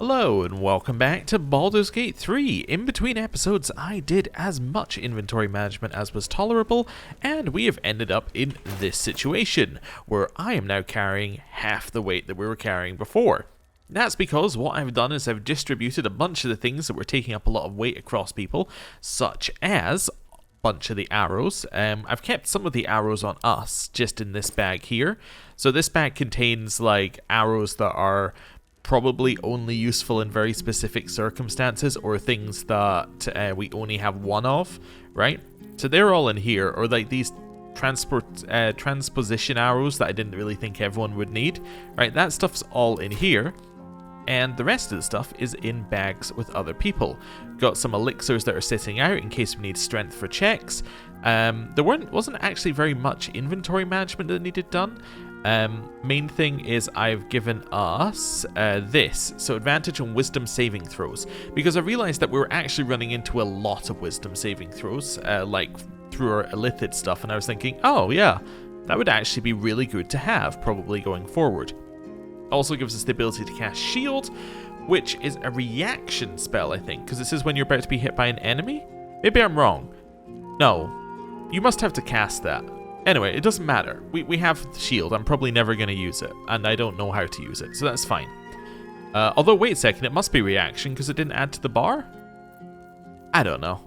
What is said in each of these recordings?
Hello and welcome back to Baldur's Gate 3. In between episodes I did as much inventory management as was tolerable, and we have ended up in this situation, where I am now carrying half the weight that we were carrying before. That's because what I've done is I've distributed a bunch of the things that were taking up a lot of weight across people, such as a bunch of the arrows. I've kept some of the arrows on us, just in this bag here. So this bag contains like arrows that are probably only useful in very specific circumstances, or things that we only have one of, right? So they're all in here, or like these transposition arrows that I didn't really think everyone would need, right? That stuff's all in here, and the rest of the stuff is in bags with other people. Got some elixirs that are sitting out in case we need strength for checks. There wasn't actually very much inventory management that needed done. Main thing is I've given us this, so advantage on wisdom saving throws, because I realized that we were actually running into a lot of wisdom saving throws, like through our illithid stuff, and I was thinking, oh yeah, that would actually be really good to have, probably going forward. Also gives us the ability to cast shield, which is a reaction spell, I think, because it says when you're about to be hit by an enemy? Maybe I'm wrong. No, you must have to cast that. Anyway, it doesn't matter. We have the shield. I'm probably never going to use it, and I don't know how to use it, so that's fine. Although, wait a second, it must be reaction because it didn't add to the bar? I don't know.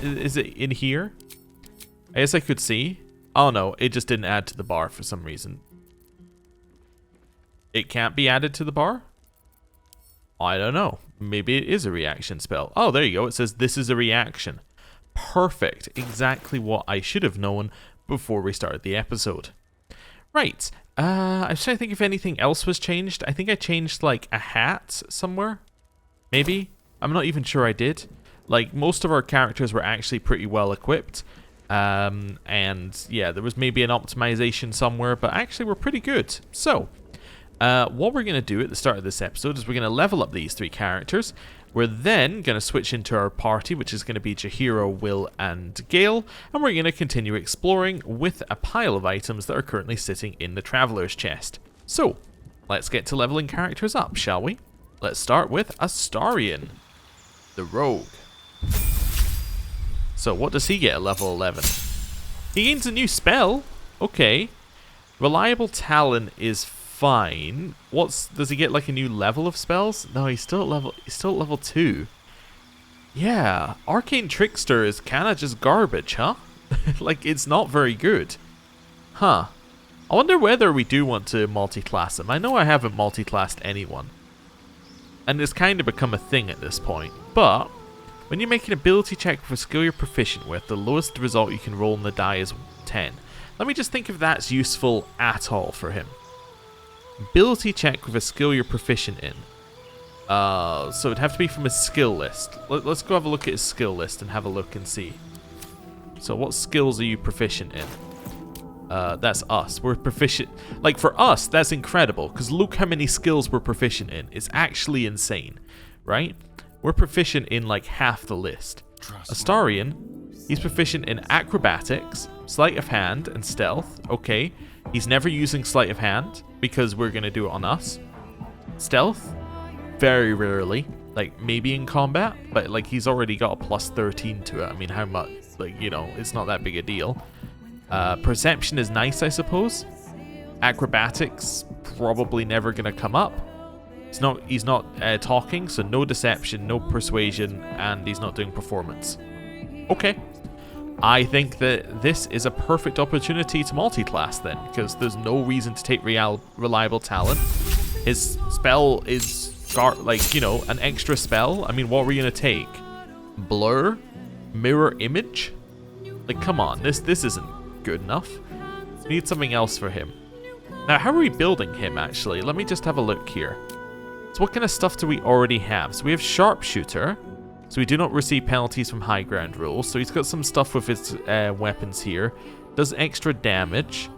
Is it in here? I guess I could see. Oh no, it just didn't add to the bar for some reason. It can't be added to the bar? I don't know. Maybe it is a reaction spell. Oh, there you go. It says this is a reaction. Perfect. Exactly what I should have known before we started the episode. Right. I was trying to think if anything else was changed. I think I changed like a hat somewhere. Maybe. I'm not even sure I did. Like, most of our characters were actually pretty well equipped. And yeah, there was maybe an optimization somewhere, but actually we're pretty good. So, what we're going to do at the start of this episode is we're going to level up these three characters. We're then going to switch into our party, which is going to be Jahiro, Will, and Gale, and we're going to continue exploring with a pile of items that are currently sitting in the Traveler's chest. So, let's get to leveling characters up, shall we? Let's start with Astarion, the Rogue. So, what does he get at level 11? He gains a new spell. Okay. Reliable Talon is fine. Does he get like a new level of spells? No, he's still at level 2. Yeah, Arcane Trickster is kinda just garbage, huh? Like, it's not very good. Huh. I wonder whether we do want to multi-class him. I know I haven't multi-classed anyone, and it's kind of become a thing at this point. But when you make an ability check for a skill you're proficient with, the lowest result you can roll on the die is 10. Let me just think if that's useful at all for him. Ability check with a skill you're proficient in. So it'd have to be from his skill list. Let's go have a look at his skill list and have a look and see. So what skills are you proficient in? That's us. We're proficient. Like, for us, that's incredible, because look how many skills we're proficient in. It's actually insane, right? We're proficient in like half the list. Astarion, he's proficient in acrobatics, sleight of hand, and stealth. Okay. He's never using sleight of hand, because we're going to do it on us. Stealth, very rarely. Like, maybe in combat, but like, he's already got a plus 13 to it. I mean, how much? Like, you know, it's not that big a deal. Perception is nice, I suppose. Acrobatics, probably never going to come up. He's not talking, so no deception, no persuasion, and he's not doing performance. Okay. I think that this is a perfect opportunity to multi-class then, because there's no reason to take Reliable Talent. His spell is, like, you know, an extra spell. I mean, what are we going to take? Blur? Mirror Image? Like, come on, this isn't good enough. We need something else for him. Now, how are we building him, actually? Let me just have a look here. So what kind of stuff do we already have? So we have Sharpshooter. So we do not receive penalties from high ground rules. So he's got some stuff with his weapons here. Does extra damage.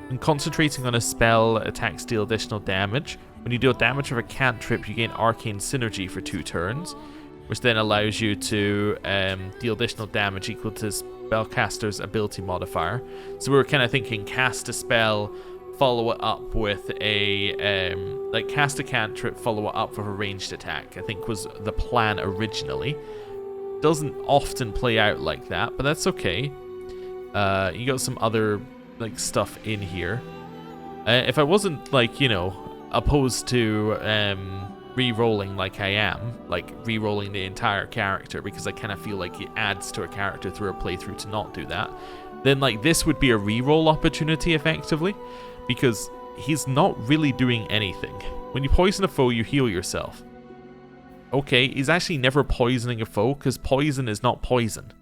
When concentrating on a spell, attacks deal additional damage. When you deal damage with a cantrip, you gain arcane synergy for 2 turns, which then allows you to deal additional damage equal to spellcaster's ability modifier. So we were kind of thinking cast a spell follow it up with a like cast a cantrip, follow it up with a ranged attack, I think was the plan originally. Doesn't often play out like that, but that's okay. You got some other like stuff in here. If I wasn't like, you know, opposed to re-rolling like I am, like re-rolling the entire character, because I kind of feel like it adds to a character through a playthrough to not do that, then like this would be a re-roll opportunity effectively, because he's not really doing anything. When you poison a foe, you heal yourself. Okay, he's actually never poisoning a foe, because poison is not poison.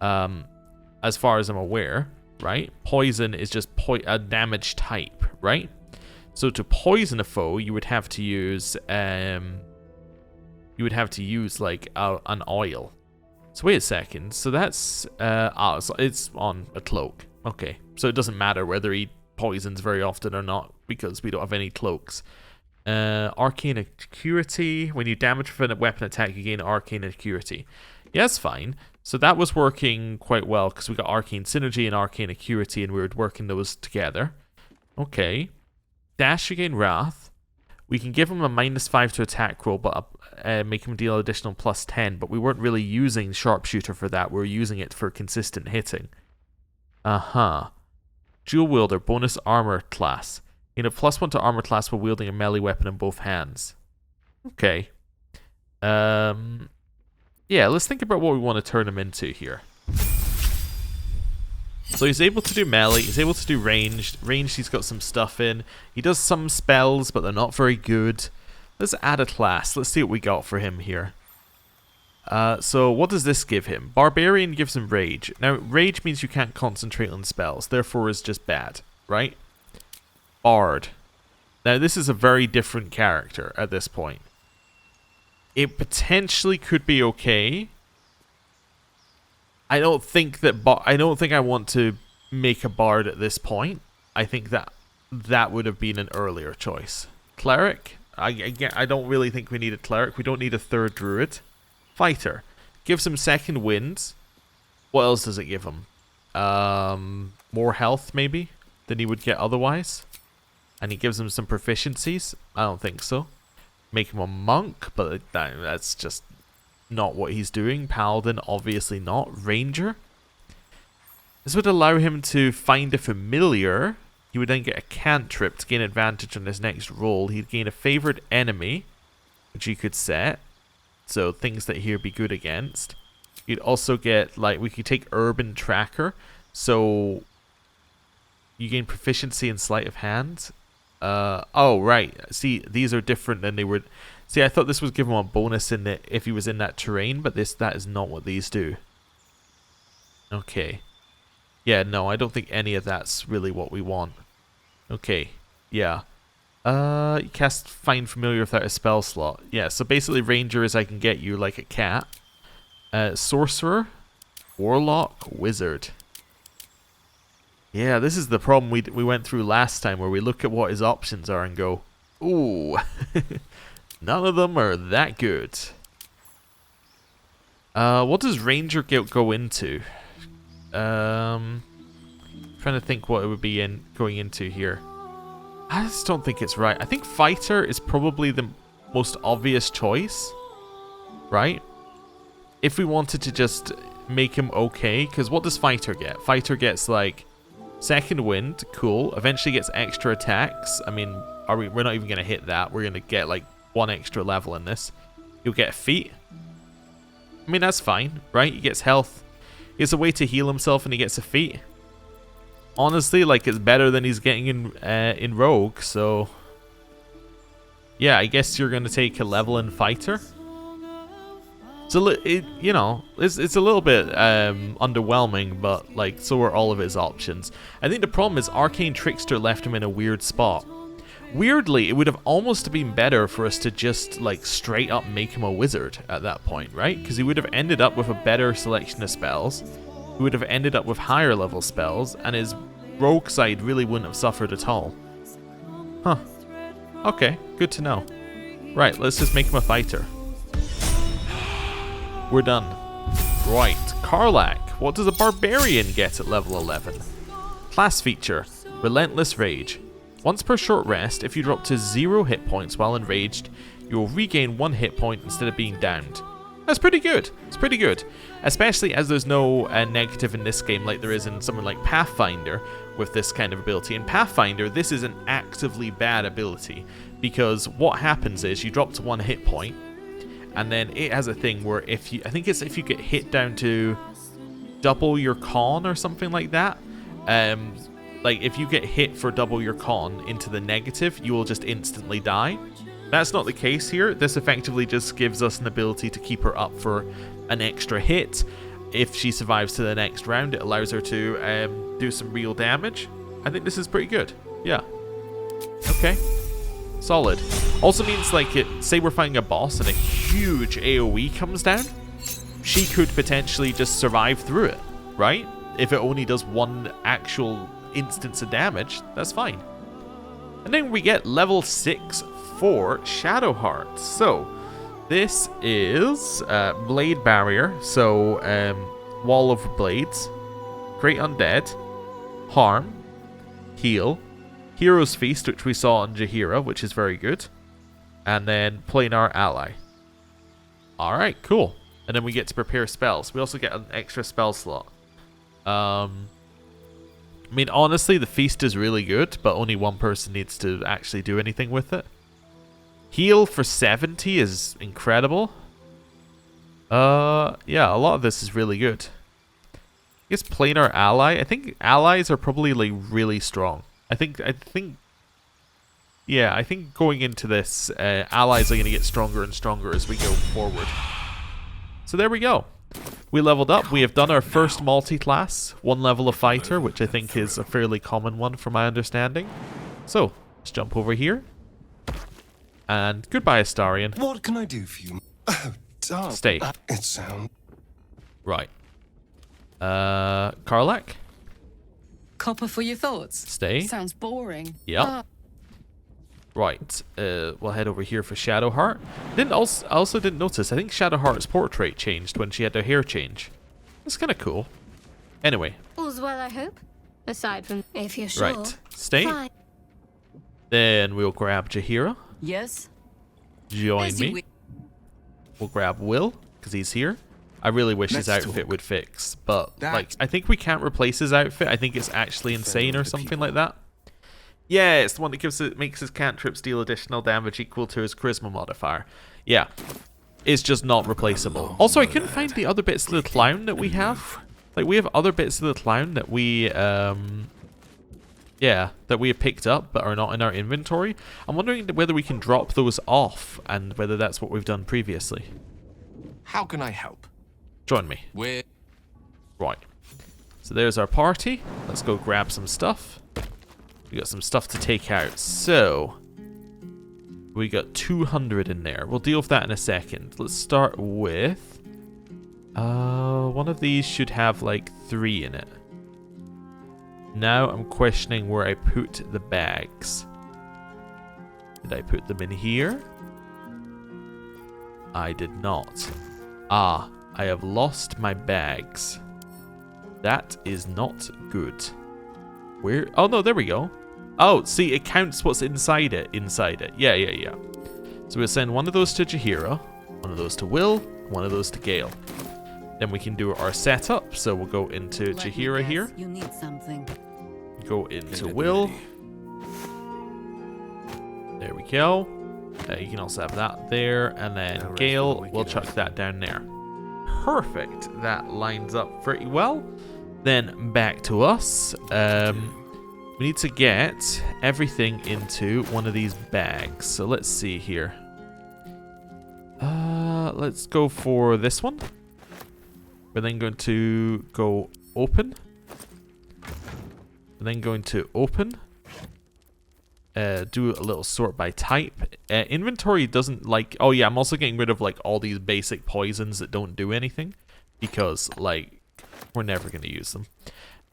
As far as I'm aware, right? Poison is just a damage type, right? So to poison a foe, you would have to use like an oil. So wait a second. So that's so it's on a cloak. Okay, so it doesn't matter whether he poisons very often or not because we don't have any cloaks. Arcane Acuity. When you damage with a weapon attack, you gain Arcane Acuity. Yeah, that's fine. So that was working quite well because we got Arcane Synergy and Arcane Acuity, and we were working those together. Okay. Dash, you gain Wrath. We can give him a -5 to attack roll, but make him deal additional +10. But we weren't really using Sharpshooter for that. We were using it for consistent hitting. Dual Wielder, bonus armor class. You know, +1 to armor class while wielding a melee weapon in both hands. Okay. Yeah, let's think about what we want to turn him into here. So he's able to do melee, he's able to do ranged. Ranged, he's got some stuff in. He does some spells, but they're not very good. Let's add a class. Let's see what we got for him here. So what does this give him? Barbarian gives him Rage. Now, Rage means you can't concentrate on spells, therefore is just bad, right? Bard. Now, this is a very different character at this point. It potentially could be okay. I don't think I want to make a bard at this point. I think that would have been an earlier choice. Cleric? I don't really think we need a cleric. We don't need a third druid. Fighter. Gives him second wind. What else does it give him? More health, maybe, than he would get otherwise. And he gives him some proficiencies. I don't think so. Make him a monk, but that's just not what he's doing. Paladin, obviously not. Ranger. This would allow him to find a familiar. He would then get a cantrip to gain advantage on his next roll. He'd gain a favored enemy, which he could set. So things that he'd be good against. You'd also get, like, we could take Urban Tracker. So you gain proficiency in sleight of hand. Oh, right. See, these are different than they would. See, I thought this was giving him a bonus in it if he was in that terrain, but that is not what these do. Okay. Yeah, no, I don't think any of that's really what we want. Okay. Yeah. You cast Find Familiar without a spell slot. Yeah, so basically Ranger is I can get you like a cat. Sorcerer, Warlock, Wizard. Yeah, this is the problem we went through last time, where we look at what his options are and go, ooh, none of them are that good. What does Ranger go into? Trying to think what it would be going into here. I just don't think it's right. I think Fighter is probably the most obvious choice, right? If we wanted to just make him okay, because what does Fighter get? Fighter gets like second wind, cool. Eventually gets extra attacks. I mean, we're not even going to hit that. We're going to get like 1 extra level in this. He'll get a feat. I mean, that's fine, right? He gets health. He has a way to heal himself and he gets a feat. Honestly, like, it's better than he's getting in Rogue, so yeah, I guess you're going to take a level in Fighter. So you know, it's a little bit underwhelming, but like, so are all of his options. I think the problem is Arcane Trickster left him in a weird spot. Weirdly, it would have almost been better for us to just like straight up make him a wizard at that point, right? Because he would have ended up with a better selection of spells. He would have ended up with higher level spells, and his rogue side really wouldn't have suffered at all. Huh. Okay, good to know. Right, let's just make him a fighter. We're done. Right, Karlach. What does a barbarian get at level 11? Class feature, Relentless Rage. Once per short rest, if you drop to 0 hit points while enraged, you will regain 1 hit point instead of being downed. That's pretty good. It's pretty good. Especially as there's no negative in this game like there is in something like Pathfinder with this kind of ability. In Pathfinder, this is an actively bad ability because what happens is you drop to 1 hit point and then it has a thing where if you, I think it's if you get hit down to double your con or something like that, like if you get hit for double your con into the negative, you will just instantly die. That's not the case here. This effectively just gives us an ability to keep her up for an extra hit. If she survives to the next round, it allows her to do some real damage. I think this is pretty good. Yeah. Okay. Solid. Also means like, say we're fighting a boss and a huge AoE comes down, she could potentially just survive through it, right? If it only does 1 actual instance of damage, that's fine. And then we get level 6 for Shadow Heart. So this is Blade Barrier, so Wall of Blades, Great Undead, Harm, Heal, Hero's Feast, which we saw on Jaheira, which is very good, and then Planar Ally. Alright, cool. And then we get to prepare spells. We also get an extra spell slot. I mean, honestly, the Feast is really good, but only one person needs to actually do anything with it. Heal for 70 is incredible. Yeah, a lot of this is really good. I guess Planar Ally. I think allies are probably like really strong. I think going into this, allies are going to get stronger and stronger as we go forward. So there we go. We leveled up. We have done our first multi-class, 1 level of fighter, which I think is a fairly common one from my understanding. So, let's jump over here. And goodbye, Astarion. What can I do for you? Oh, darn. Stay. It sounds... Right. Karlach? Copper for your thoughts. Stay. Sounds boring. Yep. Right. We'll head over here for Shadowheart. I also didn't notice. I think Shadowheart's portrait changed when she had her hair change. That's kind of cool. Anyway. All's well, I hope. Aside from if you're sure. Right. Stay. Fine. Then we'll grab Jaheira. Yes. Join me. We'll grab Will, because he's here. I really wish his outfit would fix, but like I think we can't replace his outfit. I think it's actually insane or something like that. Yeah, it's the one that makes his cantrips deal additional damage equal to his charisma modifier. Yeah. It's just not replaceable. Also, I couldn't find the other bits of the clown that we have. Like, we have other bits of the clown that we, that we have picked up but are not in our inventory. I'm wondering whether we can drop those off and whether that's what we've done previously. How can I help? Join me. Where? Right. So there's our party. Let's go grab some stuff. We got some stuff to take out. So we got 200 in there. We'll deal with that in a second. Let's start with one of these should have like 3 in it. Now I'm questioning where I put the bags. Did I put them in here? I did not. Ah, I have lost my bags. That is not good. Where? Oh no, there we go. Oh, see, it counts what's inside it. Yeah. So we'll send one of those to Jaheira, one of those to Will, one of those to Gale. Then we can do our setup. So we'll go into Jaheira here. You need something. Go into Will. There we go. You can also have that there. And then Gale, we'll chuck that down there. Perfect. That lines up pretty well. Then back to us. We need to get everything into one of these bags. So let's see here. Let's go for this one. We're then going to go open. We're then going to open. Do a little sort by type. Inventory doesn't like... Oh yeah, I'm also getting rid of like all these basic poisons that don't do anything. Because like, we're never going to use them.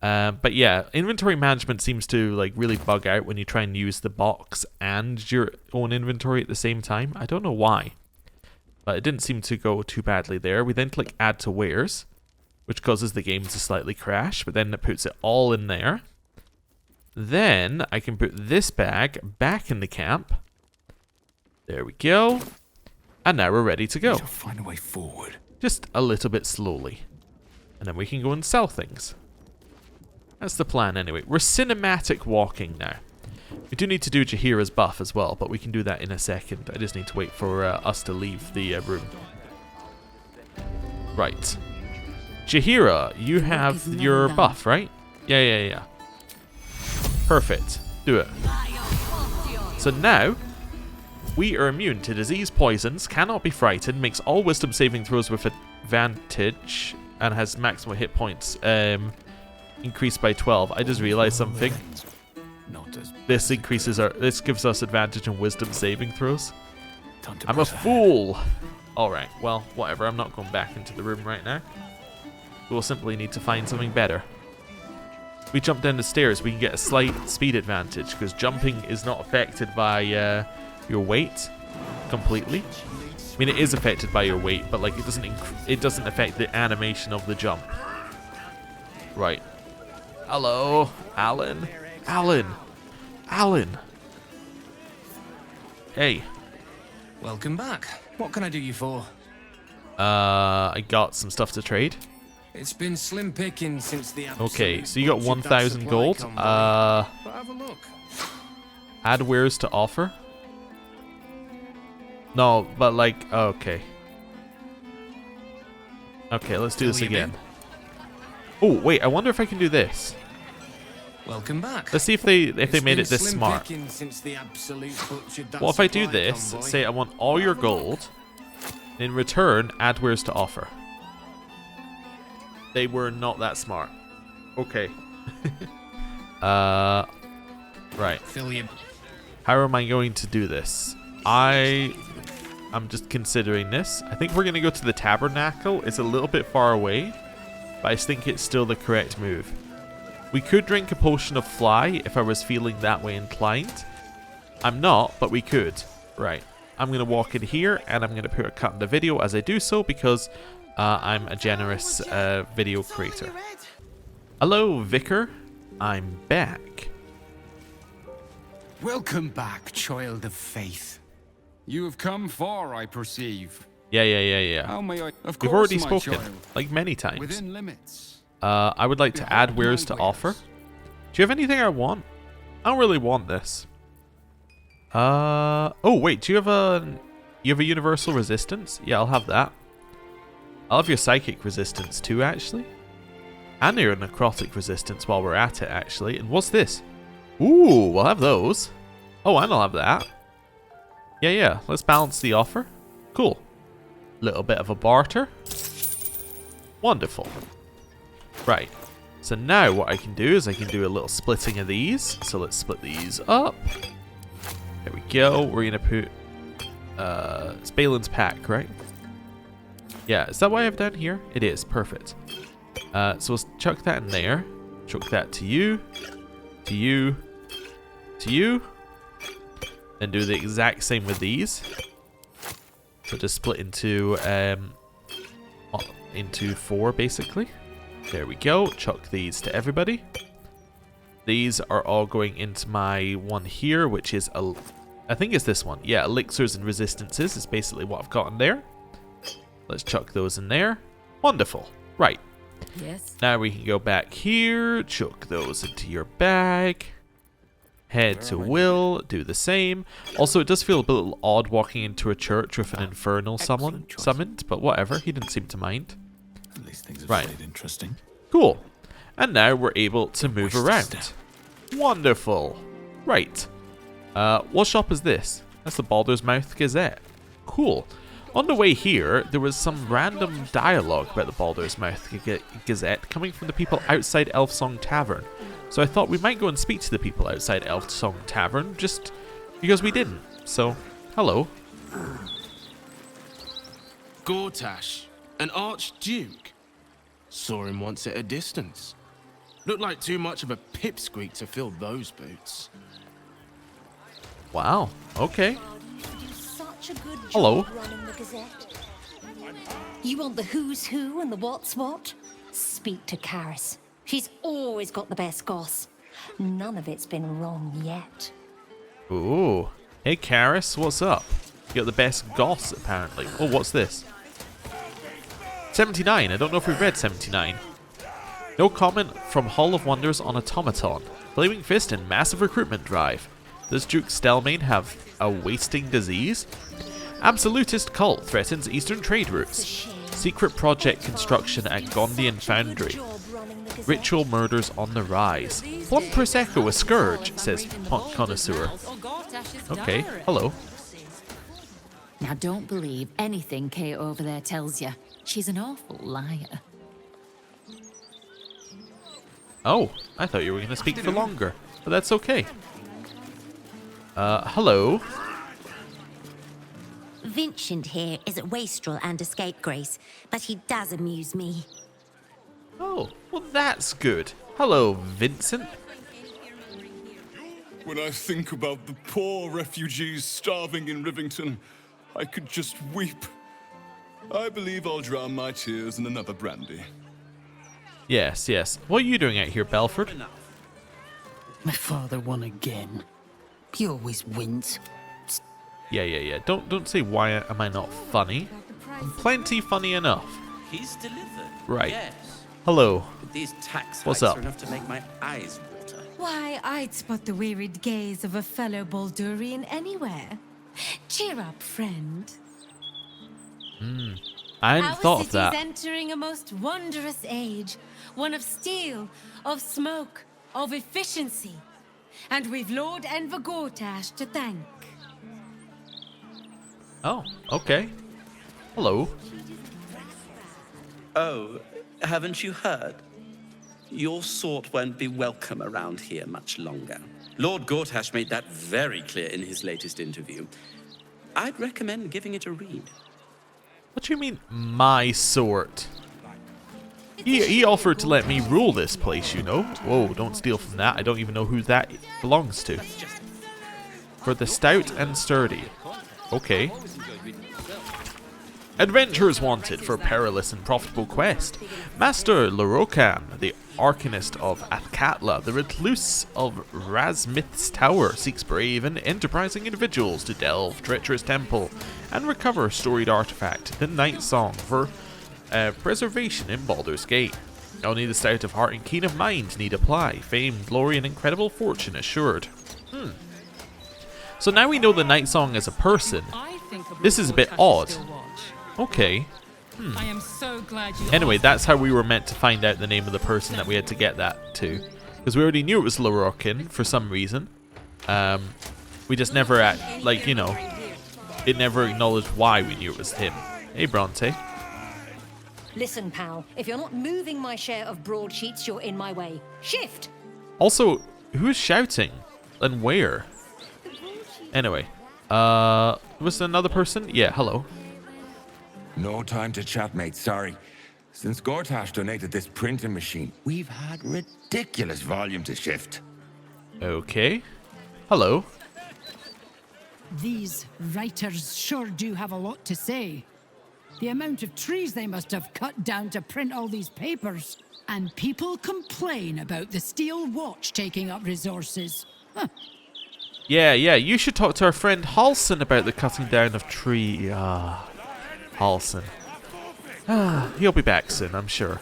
But yeah, inventory management seems to like really bug out when you try and use the box and your own inventory at the same time. I don't know why, but it didn't seem to go too badly there. We then click add to wares, which causes the game to slightly crash, but then it puts it all in there. Then I can put this bag back in the camp. There we go. And now we're ready to go. We shall find a way forward. Just a little bit slowly. And then we can go and sell things. That's the plan anyway. We're cinematic walking now. We do need to do Jaheira's buff as well, but we can do that in a second. I just need to wait for us to leave the room. Right. Jaheira, you have your buff, right? Yeah. Perfect. Do it. So now, we are immune to disease, poisons, cannot be frightened, makes all wisdom saving throws with advantage, and has maximum hit points increased by 12. I just realized something. This gives us advantage on wisdom saving throws. I'm a fool. Alright, well, whatever. I'm not going back into the room right now. We'll simply need to find something better. If we jump down the stairs, we can get a slight speed advantage, because jumping is not affected by your weight completely. I mean, it is affected by your weight, but like it doesn't affect the animation of the jump. Right. Hello, Alan. Alan. Hey. Welcome back. What can I do you for? I got some stuff to trade. It's been slim picking since the Okay, so you got 1,000 gold. But have a look. Add wares to offer. No, but like, okay. Okay, let's do this again. Oh, wait, I wonder if I can do this. Welcome back. Let's see if they made it this smart. Well, if I do this, say I want all your gold, in return, add wares to offer. They were not that smart. Okay. Right. How am I going to do this? I'm just considering this. I think we're going to go to the tabernacle. It's a little bit far away, but I think it's still the correct move. We could drink a potion of fly if I was feeling that way inclined. I'm not, but we could. Right. I'm going to walk in here, and I'm going to put a cut in the video as I do so, because I'm a generous video creator. Hello, Vicar. I'm back. Welcome back, child of faith. You have come far, I perceive. Yeah. How may I? Of We've course, already my spoken, child. like many times. Within limits. I would like to add wares to offer. Do you have anything I want? I don't really want this. Oh wait, do you have a universal resistance? Yeah, I'll have that. I'll have your psychic resistance too, actually. And your necrotic resistance while we're at it, actually. And what's this? Ooh, we'll have those. Oh, and I'll have that. Yeah. Let's balance the offer. Cool. Little bit of a barter. Wonderful. Right. So now what I can do is I can do a little splitting of these. So let's split these up. There we go. We're going to put... it's Balin's pack, right? Yeah, is that what I have down here? It is. Perfect. So we'll chuck that in there. Chuck that to you. To you. To you. Then do the exact same with these. So just split into 4, basically. There we go. Chuck these to everybody. These are all going into my one here, which is... I think it's this one. Yeah, elixirs and resistances is basically what I've got in there. Let's chuck those in there. Wonderful. Right. Yes. Now we can go back here. Chuck those into your bag. Head to Will. Do the same. Also, it does feel a little odd walking into a church with an infernal summoned, but whatever. He didn't seem to mind. At least things have Right. stayed interesting. Cool. And now we're able to move around. Wonderful. Right. What shop is this? That's the Baldur's Mouth Gazette. Cool. On the way here, there was some random dialogue about the Baldur's Mouth Gazette coming from the people outside Elfsong Tavern. So I thought we might go and speak to the people outside Elfsong Tavern, just because we didn't. So, hello. Gortash, an archduke. Saw him once at a distance. Looked like too much of a pipsqueak to fill those boots. Wow. Okay. Such a good job Hello. running the Gazette. You want the who's who and the what's what? Speak to Karis. She's always got the best goss. None of it's been wrong yet. Ooh. Hey, Karis, what's up? You got the best goss, apparently. Oh, what's this? 79. I don't know if we've read 79. No comment from Hall of Wonders on Automaton. Flaming Fist and massive recruitment drive. Does Duke Stelmane have a wasting disease? Absolutist cult threatens eastern trade routes. Secret project construction at Gondian Foundry. Ritual murders on the rise. Plum Prosecco a scourge, says Punk Connoisseur. Okay, hello. Now don't believe anything Kate over there tells you. She's an awful liar. Oh, I thought you were going to speak for longer, but that's okay. Hello. Vincent here is a wastrel and a scapegrace, but he does amuse me. Oh, well that's good. Hello, Vincent. When I think about the poor refugees starving in Rivington, I could just weep. I believe I'll drown my tears in another brandy. Yes, yes. What are you doing out here, Belford? My father won again. He always wins. Yeah. Don't say why am I not funny. I'm plenty funny enough. He's delivered. Right. Yes. Hello. But these tax What's hikes up? are enough to make my eyes water. Why, I'd spot the wearied gaze of a fellow Baldurian anywhere. Cheer up, friend. I hadn't thought of Our that. city's entering a most wondrous age. One of steel, of smoke, of efficiency. And we've Lord Enver Gortash to thank. Oh, okay. Hello. Oh, haven't you heard? Your sort won't be welcome around here much longer. Lord Gortash made that very clear in his latest interview. I'd recommend giving it a read. What do you mean, my sort? He offered to let me rule this place, you know. Whoa, don't steal from that. I don't even know who that belongs to. For the stout and sturdy. Okay. Adventurers wanted for a perilous and profitable quest. Master Lorokan, the Arcanist of Athkatla, the Recluse of Razmith's Tower, seeks brave and enterprising individuals to delve treacherous temple and recover a storied artifact, the Night Song, for preservation in Baldur's Gate. Only the stout of heart and keen of mind need apply. Fame, glory, and incredible fortune assured. So now we know the Night Song is a person. This is a bit odd. Okay. I am so glad you Anyway, that's how we were meant to find out the name of the person that we had to get that to. Because we already knew it was Lorokin for some reason. We just never, it never acknowledged why we knew it was him. Hey, Bronte. Listen, pal, if you're not moving my share of broadsheets, you're in my way. Shift! Also, who's shouting? And where? Anyway. Was there another person? Yeah, hello. No time to chat, mate, sorry. Since Gortash donated this printing machine, we've had ridiculous volume to shift. Okay. Hello. These writers sure do have a lot to say. The amount of trees they must have cut down to print all these papers. And people complain about the steel watch taking up resources. Huh. Yeah, you should talk to our friend Halson about the cutting down of tree. Halson. He'll be back soon, I'm sure.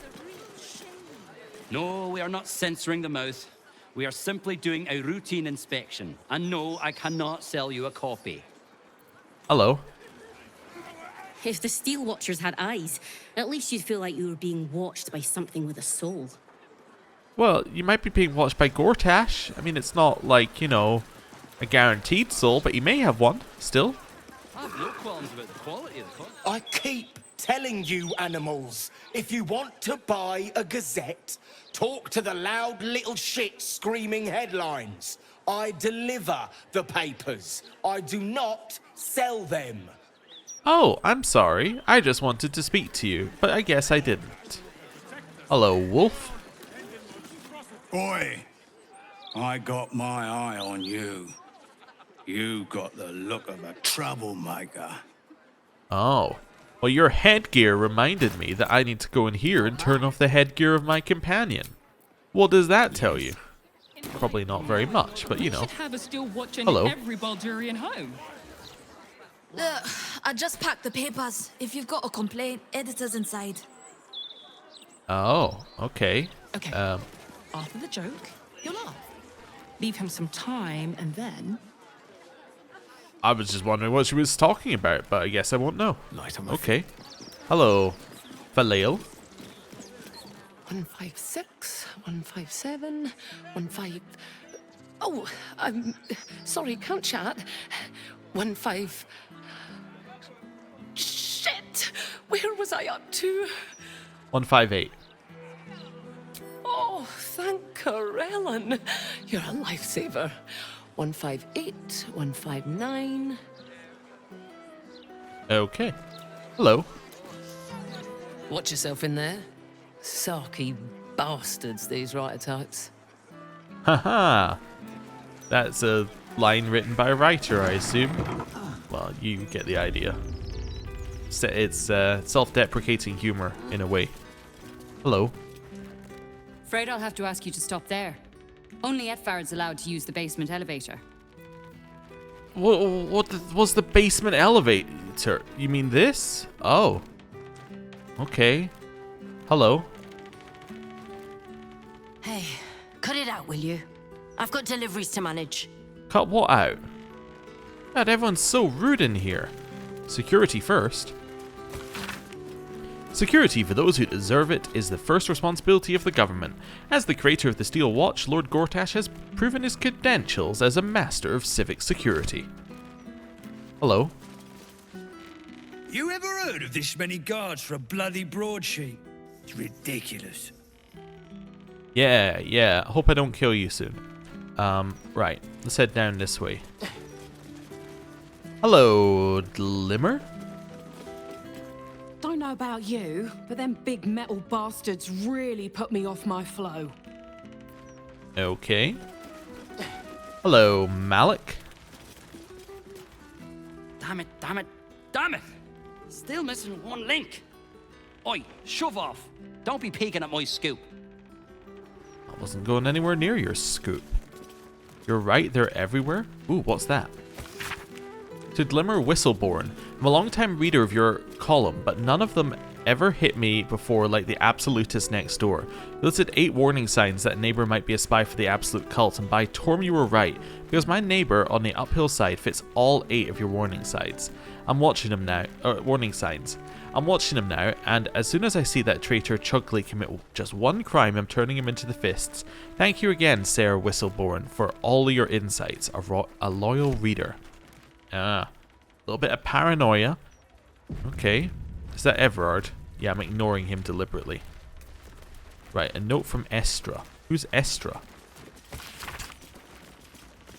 No, we are not censoring the mouth. We are simply doing a routine inspection. And no, I cannot sell you a copy. Hello. If the Steel Watchers had eyes, at least you'd feel like you were being watched by something with a soul. Well, you might be being watched by Gortash. I mean, it's not like, a guaranteed soul, but you may have one, still. I have no qualms about the quality of the copy. I keep telling you, animals, if you want to buy a gazette, talk to the loud little shit screaming headlines. I deliver the papers. I do not sell them. Oh, I'm sorry. I just wanted to speak to you, but I guess I didn't. Hello, Wolf. Boy, I got my eye on you. You got the look of a troublemaker. Oh. Well, your headgear reminded me that I need to go in here and turn off the headgear of my companion. What does that tell you? Probably not very much, but you know. should have a steel watch in Hello. every Baldurian home. I just packed the papers. If you've got a complaint, editor's inside. Oh, okay. Okay. After the joke, you'll laugh. Leave him some time, and then... I was just wondering what she was talking about, but I guess I won't know. Okay. Hello, Falail. 156, 157, 15... Oh, sorry, can't chat. 15... Shit! Where was I up to? 158. Oh, thank Corellin. You're a lifesaver. 158, 159... Okay. Hello. Watch yourself in there. Sarky bastards, these rit-a-tats. Haha. That's a line written by a writer, I assume. Well, you get the idea. It's self-deprecating humor, in a way. Hello. Afraid I'll have to ask you to stop there. Only Etfard's allowed to use the basement elevator. What was the basement elevator? You mean this? Oh. Okay. Hello. Hey, cut it out, will you? I've got deliveries to manage. Cut what out? God, everyone's so rude in here. Security first. Security for those who deserve it is the first responsibility of the government. As the creator of the Steel Watch, Lord Gortash has proven his credentials as a master of civic security. Hello. You ever heard of this many guards for a bloody broadsheet? It's ridiculous. Yeah. Hope I don't kill you soon. Right. Let's head down this way. Hello, Glimmer? Don't know about you, but them big metal bastards really put me off my flow. Okay. Hello, Malik? Damn it! Still missing one link. Oi, shove off. Don't be peeking at my scoop. I wasn't going anywhere near your scoop. You're right, they're everywhere. Ooh, what's that? To Glimmer Whistleborn. I'm a long-time reader of your column, but none of them ever hit me before like the absolutist next door. You listed 8 warning signs that a neighbor might be a spy for the absolute cult, and by Torm you were right, because my neighbor on the uphill side fits all 8 of your warning signs. I'm watching him now, warning signs. I'm watching him now, and as soon as I see that traitor Chugley commit just one crime, I'm turning him into the fists. Thank you again, Sarah Whistleborn, for all of your insights. A loyal reader. A little bit of paranoia. Okay. Is that Everard? Yeah, I'm ignoring him deliberately. Right, a note from Estra. Who's Estra?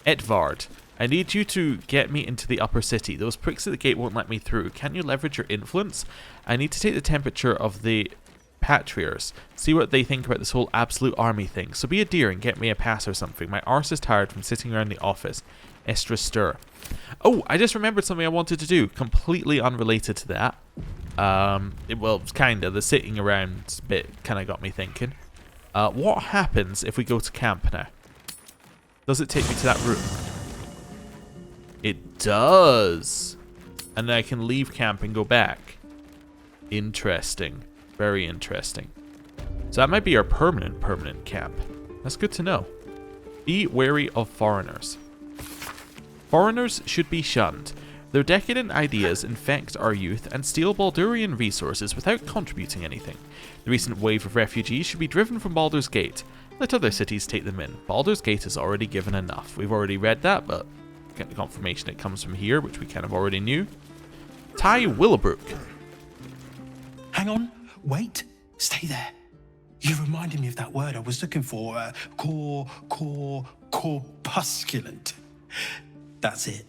Edvard. I need you to get me into the upper city. Those pricks at the gate won't let me through. Can you leverage your influence? I need to take the temperature of the Patriars. See what they think about this whole absolute army thing. So be a dear and get me a pass or something. My arse is tired from sitting around the office. Estra stir. Oh, I just remembered something I wanted to do. Completely unrelated to that. Well, kinda. The sitting around bit kinda got me thinking. What happens if we go to camp now? Does it take me to that room? It does. And then I can leave camp and go back. Interesting. Very interesting. So that might be our permanent camp. That's good to know. Be wary of foreigners. Foreigners should be shunned. Their decadent ideas infect our youth and steal Baldurian resources without contributing anything. The recent wave of refugees should be driven from Baldur's Gate. Let other cities take them in. Baldur's Gate has already given enough. We've already read that, but get the confirmation it comes from here, which we kind of already knew. Ty Willowbrook. Hang on. Wait. Stay there. You reminded me of that word I was looking for. Corpusculent. That's it.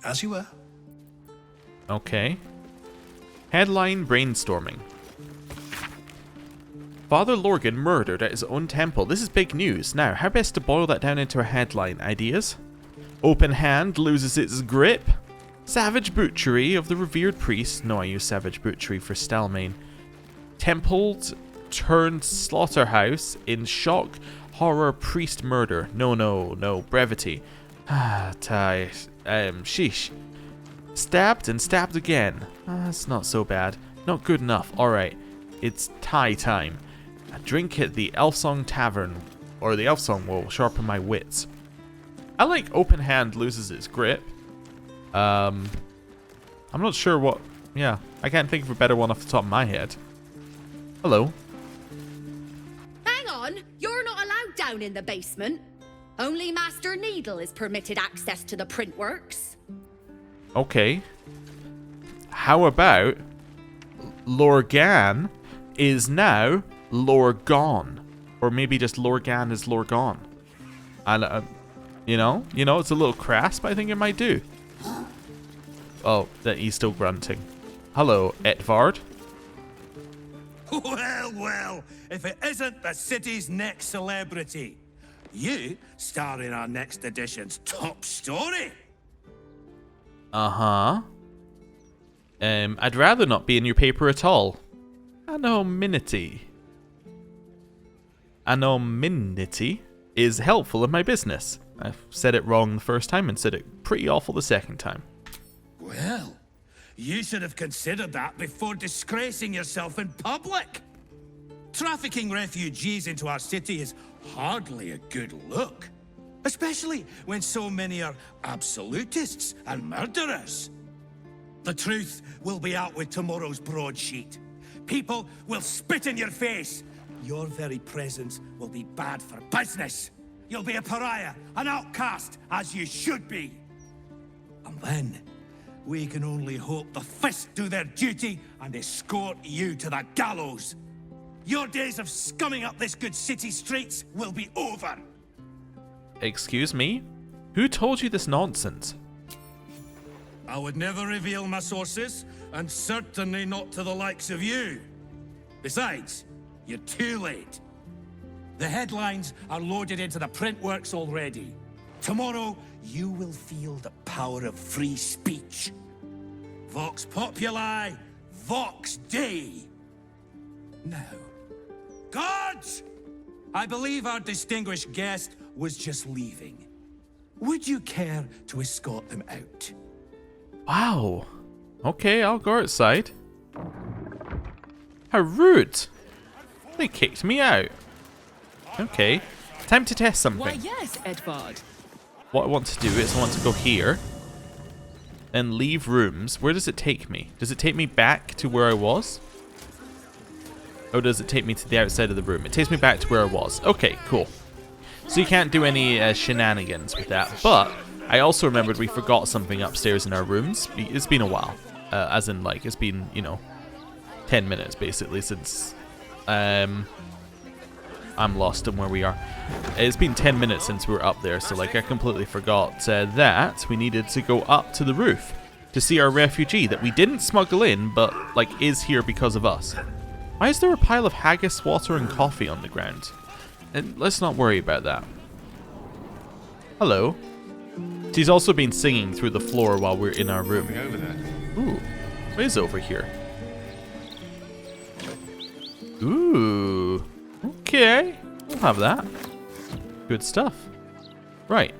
As you were. Okay. Headline brainstorming. Father Lorgan murdered at his own temple. This is big news. Now, how best to boil that down into a headline? Ideas? Open hand loses its grip. Savage butchery of the revered priest. No, I use savage butchery for Stelmane. Temple turned slaughterhouse in shock. Horror, priest murder. No. Brevity. Sheesh. Stabbed and stabbed again. That's not so bad. Not good enough. Alright. It's tie time. A drink at the Elfsong Tavern. Or the Elfsong will sharpen my wits. I like open hand loses its grip. I'm not sure what... Yeah, I can't think of a better one off the top of my head. Hello. Hang on, you're not allowed down in the basement. Only Master Needle is permitted access to the printworks. Okay. How about Lorgan is now Lorgon? Or maybe just Lorgan is Lorgon. And, you know, it's a little crass, but I think it might do. Oh, that he's still grunting. Hello, Etvard. Well, if it isn't the city's next celebrity. You star in our next edition's top story. Uh-huh. I'd rather not be in your paper at all. Anonymity is helpful in my business. I've said it wrong the first time and said it pretty awful the second time. Well, you should have considered that before disgracing yourself in public. Trafficking refugees into our city is hardly a good look, especially when so many are absolutists and murderers. The truth will be out with tomorrow's broadsheet. People will spit in your face. Your very presence will be bad for business. You'll be a pariah, an outcast, as you should be. And then, we can only hope the Fist do their duty and escort you to the gallows. Your days of scumming up this good city streets will be over. Excuse me? Who told you this nonsense? I would never reveal my sources, and certainly not to the likes of you. Besides, you're too late. The headlines are loaded into the printworks already. Tomorrow, you will feel the power of free speech. Vox Populi, Vox Dei. Now, guards! I believe our distinguished guest was just leaving. Would you care to escort them out? Wow. Okay, I'll go outside. How rude. They kicked me out. Okay, time to test something. Why, yes, Edvard. What I want to do is I want to go here and leave rooms. Where does it take me? Does it take me back to where I was? Or does it take me to the outside of the room? It takes me back to where I was. Okay, cool. So you can't do any shenanigans with that. But I also remembered we forgot something upstairs in our rooms. It's been a while. As in, like, it's been, 10 minutes basically since I'm lost in where we are. It's been 10 minutes since we were up there, so like I completely forgot that we needed to go up to the roof to see our refugee that we didn't smuggle in, but like is here because of us. Why is there a pile of haggis, water, and coffee on the ground? And let's not worry about that. Hello. She's also been singing through the floor while we're in our room. Ooh, what is over here? Ooh. Okay, we'll have that. Good stuff. Right.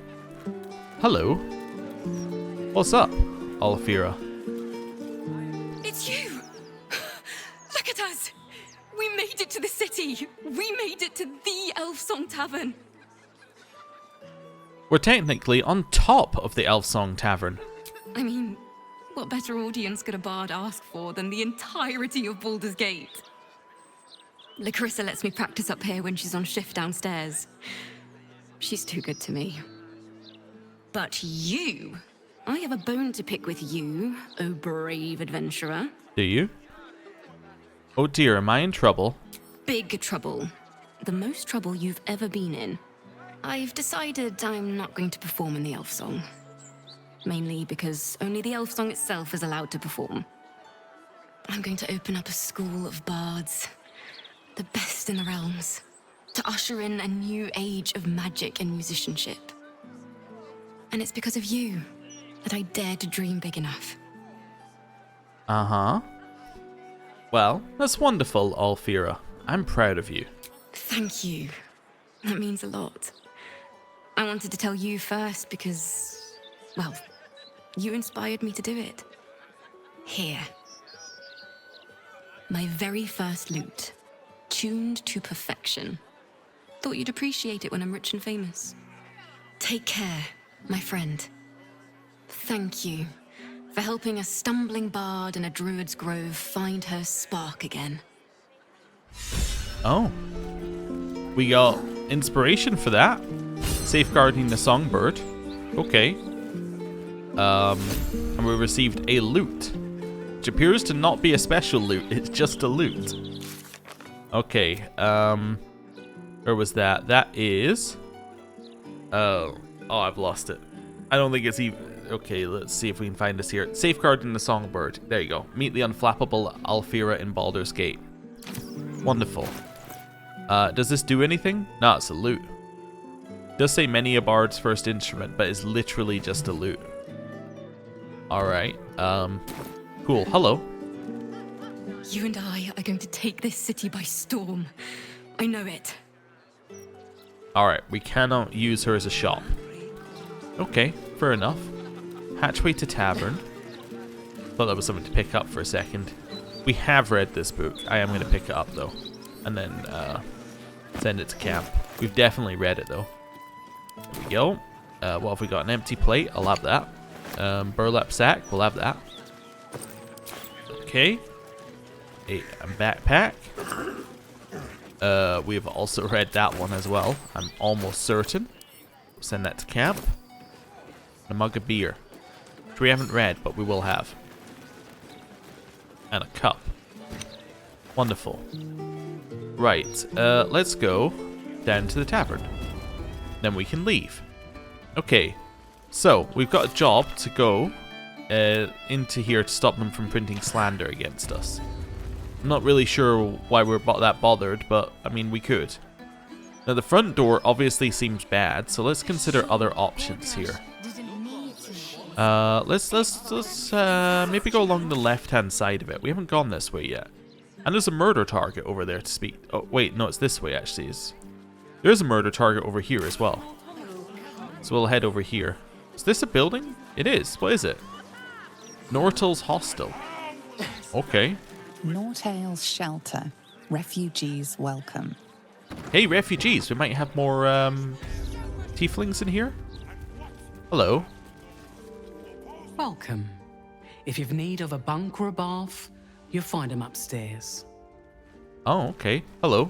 Hello. What's up, Alira? It's you! Look at us! We made it to the city! We made it to the Elfsong Tavern! We're technically on top of the Elfsong Tavern. I mean, what better audience could a bard ask for than the entirety of Baldur's Gate? Larissa lets me practice up here when she's on shift downstairs. She's too good to me. But you, I have a bone to pick with you, oh brave adventurer. Do you? Oh dear, am I in trouble? Big trouble. The most trouble you've ever been in. I've decided I'm not going to perform in the elf song. Mainly because only the elf song itself is allowed to perform. I'm going to open up a school of bards. The best in the realms. To usher in a new age of magic and musicianship. And it's because of you that I dare to dream big enough. Uh-huh. Well, that's wonderful, Alfira. I'm proud of you. Thank you. That means a lot. I wanted to tell you first because, well, you inspired me to do it. Here. My very first lute. Tuned to perfection. Thought you'd appreciate it when I'm rich and famous. Take care, my friend. Thank you for helping a stumbling bard in a druid's grove find her spark again. Oh. We got inspiration for that. Safeguarding the songbird. Okay. And we received a lute. Which appears to not be a special loot, it's just a loot. Okay, where was that? That is... Oh, I've lost it. I don't think it's even... Okay, let's see if we can find this here. Safeguarding the songbird. There you go. Meet the unflappable Alira in Baldur's Gate. Wonderful. Does this do anything? No, it's a lute. It does say many a bard's first instrument, but it's literally just a lute. Alright, cool. Hello. You and I are going to take this city by storm. I know it. Alright, we cannot use her as a shop. Okay, fair enough. Hatchway to Tavern. Thought that was something to pick up for a second. We have read this book. I am going to pick it up though. And then send it to camp. We've definitely read it though. There we go. What have we got? An empty plate. I'll have that. Burlap sack. We'll have that. Okay. A backpack. We have also read that one as well. I'm almost certain. We'll send that to camp. A mug of beer. Which we haven't read, but we will have. And a cup. Wonderful. Right. Let's go down to the tavern. Then we can leave. Okay. So, we've got a job to go into here to stop them from printing slander against us. I'm not really sure why we're that bothered, but, I mean, we could. Now, the front door obviously seems bad, so let's consider other options here. Let's maybe go along the left-hand side of it. We haven't gone this way yet. And there's a murder target over there to speak. Oh, wait, no, it's this way, actually. There's a murder target over here as well. So we'll head over here. Is this a building? It is. What is it? Nortal's hostel. Okay. Nortale's shelter. Refugees welcome. Hey, refugees. We might have more tieflings in here. Hello. Welcome. If you've need of a bunk or a bath, you'll find them upstairs. Oh, okay. Hello.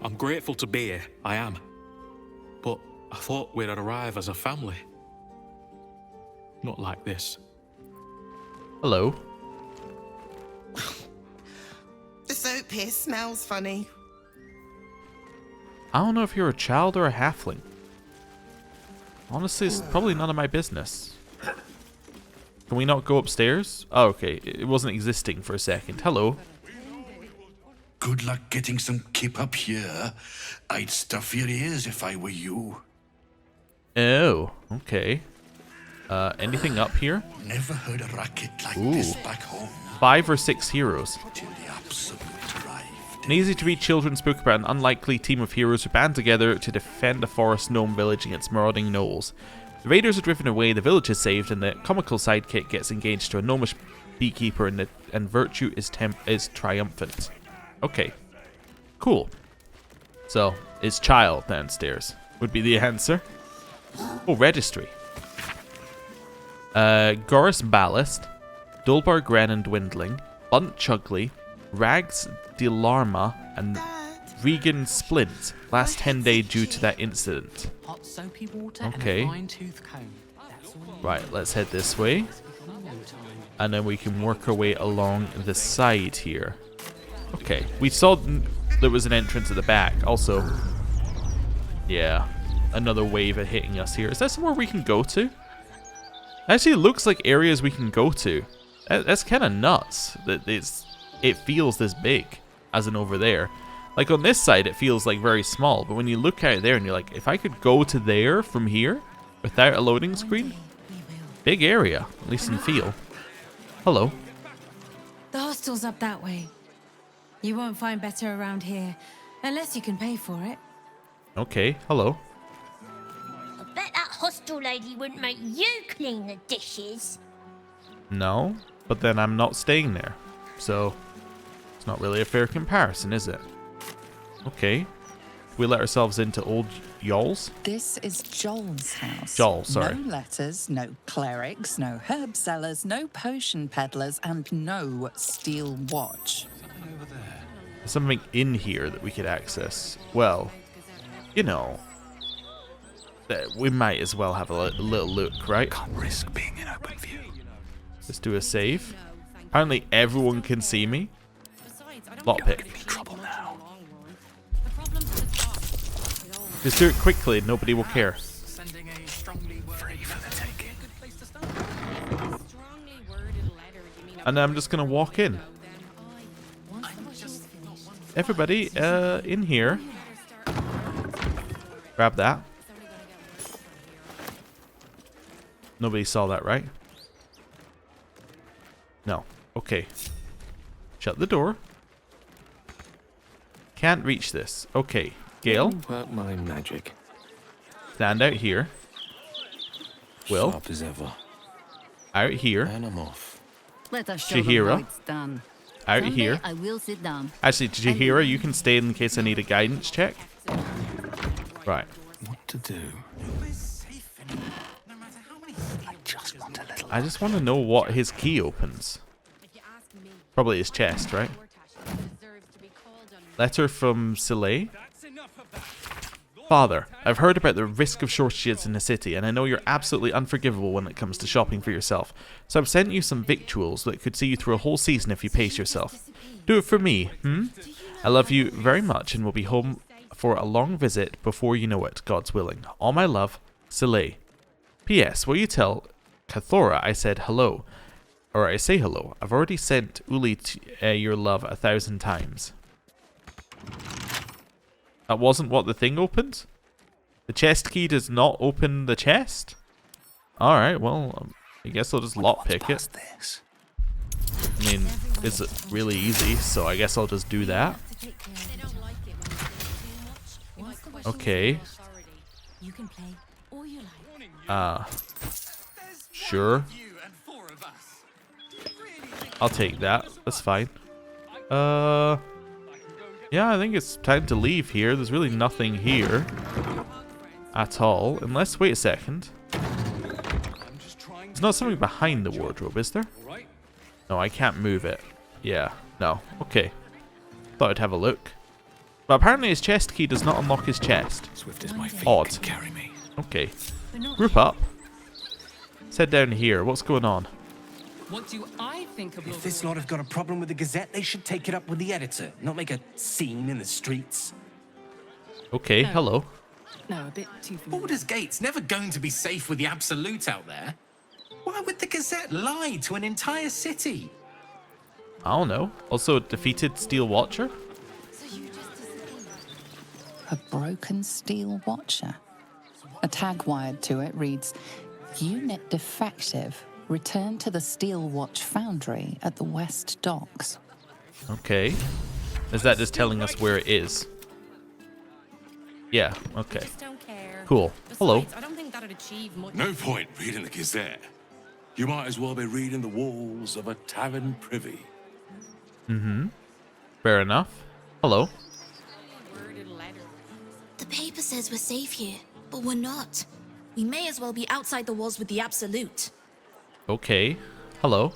I'm grateful to be here. I am. But I thought we'd arrive as a family. Not like this. Hello. The soap here smells funny. I don't know if you're a child or a halfling. Honestly, it's probably none of my business. Can we not go upstairs? Oh, okay. It wasn't existing for a second. Hello. Good luck getting some kip up here. I'd stuff your ears if I were you. Oh, okay. Anything up here? Never heard a racket like this back home. 5 or 6 heroes. Till the absolute arrived. An easy-to-read children's book about an unlikely team of heroes who band together to defend a forest gnome village against marauding gnolls. The raiders are driven away, the village is saved, and the comical sidekick gets engaged to a gnomish beekeeper, and virtue is triumphant. Okay. Cool. So, is child downstairs? Would be the answer. Oh, registry. Goris Ballast, Dulbar Gren and Dwindling, Bunt Chugly, Rags Dilarma, and Regan Splint. Last 10 days due to that incident. Hot soapy water okay. and a fine tooth comb. Right, let's head this way. And then we can work our way along the side here. Okay, we saw there was an entrance at the back. Also, yeah, another wave of hitting us here. Is that somewhere we can go to? Actually, it looks like areas we can go to. That's kind of nuts that it feels this big, as in over there. Like on this side, it feels like very small, but when you look out there and you're like, if I could go to there from here without a loading screen, big area, at least in feel. Hello. The hostel's up that way. You won't find better around here, unless you can pay for it. Okay, hello. I bet that hostel lady wouldn't make you clean the dishes. No, but then I'm not staying there. So, it's not really a fair comparison, is it? Okay. We let ourselves into old Yol's? This is Joel's house. Joel, sorry. No letters, no clerics, no herb sellers, no potion peddlers, and no steel watch. There's something in here that we could access. Well, you know, we might as well have a little look, right? Can't risk being in open view. Let's do a save. Apparently everyone can see me. Lockpick. Trouble now. Just do it quickly, nobody will care. Free for the taking. And I'm just gonna walk in. Everybody, in here. Grab that. Nobody saw that, right? No. Okay. Shut the door. Can't reach this. Okay. Gale. Work my magic. Stand out here. Will. Sharp as ever. Out here. And I'm off. Let us show them Chihira. how it's done. Out Someday here. I will sit down. Actually, Chihira, you can stay in case I need a guidance check. Right. What to do? I just want to know what his key opens. Probably his chest, right? Letter from Soleil. Father, I've heard about the risk of shortages in the city, and I know you're absolutely unforgivable when it comes to shopping for yourself. So I've sent you some victuals that could see you through a whole season if you pace yourself. Do it for me, I love you very much and will be home for a long visit before you know it, God's willing. All my love, Soleil. P.S. Will you tell Cathora I said hello? Or I say hello. I've already sent Uli your love 1,000 times. That wasn't what the thing opened? The chest key does not open the chest? Alright, well, I guess I'll just lockpick it. I mean, it's really easy, so I guess I'll just do that. Okay. Sure. I'll take that. That's fine. Yeah, I think it's time to leave here. There's really nothing here at all. Unless, wait a second. There's not something behind the wardrobe, is there? No, I can't move it. Yeah, no. Okay. Thought I'd have a look. But apparently his chest key does not unlock his chest. Swift as my feet Odd. can carry me. Okay. Group up. Let's head down here. What's going on? What do I think of If this lot have got a problem with the Gazette, they should take it up with the editor, not make a scene in the streets. Okay, hello. No, a bit too familiar. Baldur's Gate's never going to be safe with the Absolute out there. Why would the Gazette lie to an entire city? I don't know. Also, defeated Steel Watcher? A broken steel watcher. A tag wired to it reads, Unit defective. Return to the Steel Watch Foundry at the West Docks. Okay. Is that just telling us where it is? Yeah, okay. Cool. Hello. I don't think that'd achieve much. No point reading the Gazette. You might as well be reading the walls of a tavern privy. Mm-hmm. Fair enough. Hello. The paper says we're safe here, but we're not. We may as well be outside the walls with the Absolute. Okay. Hello.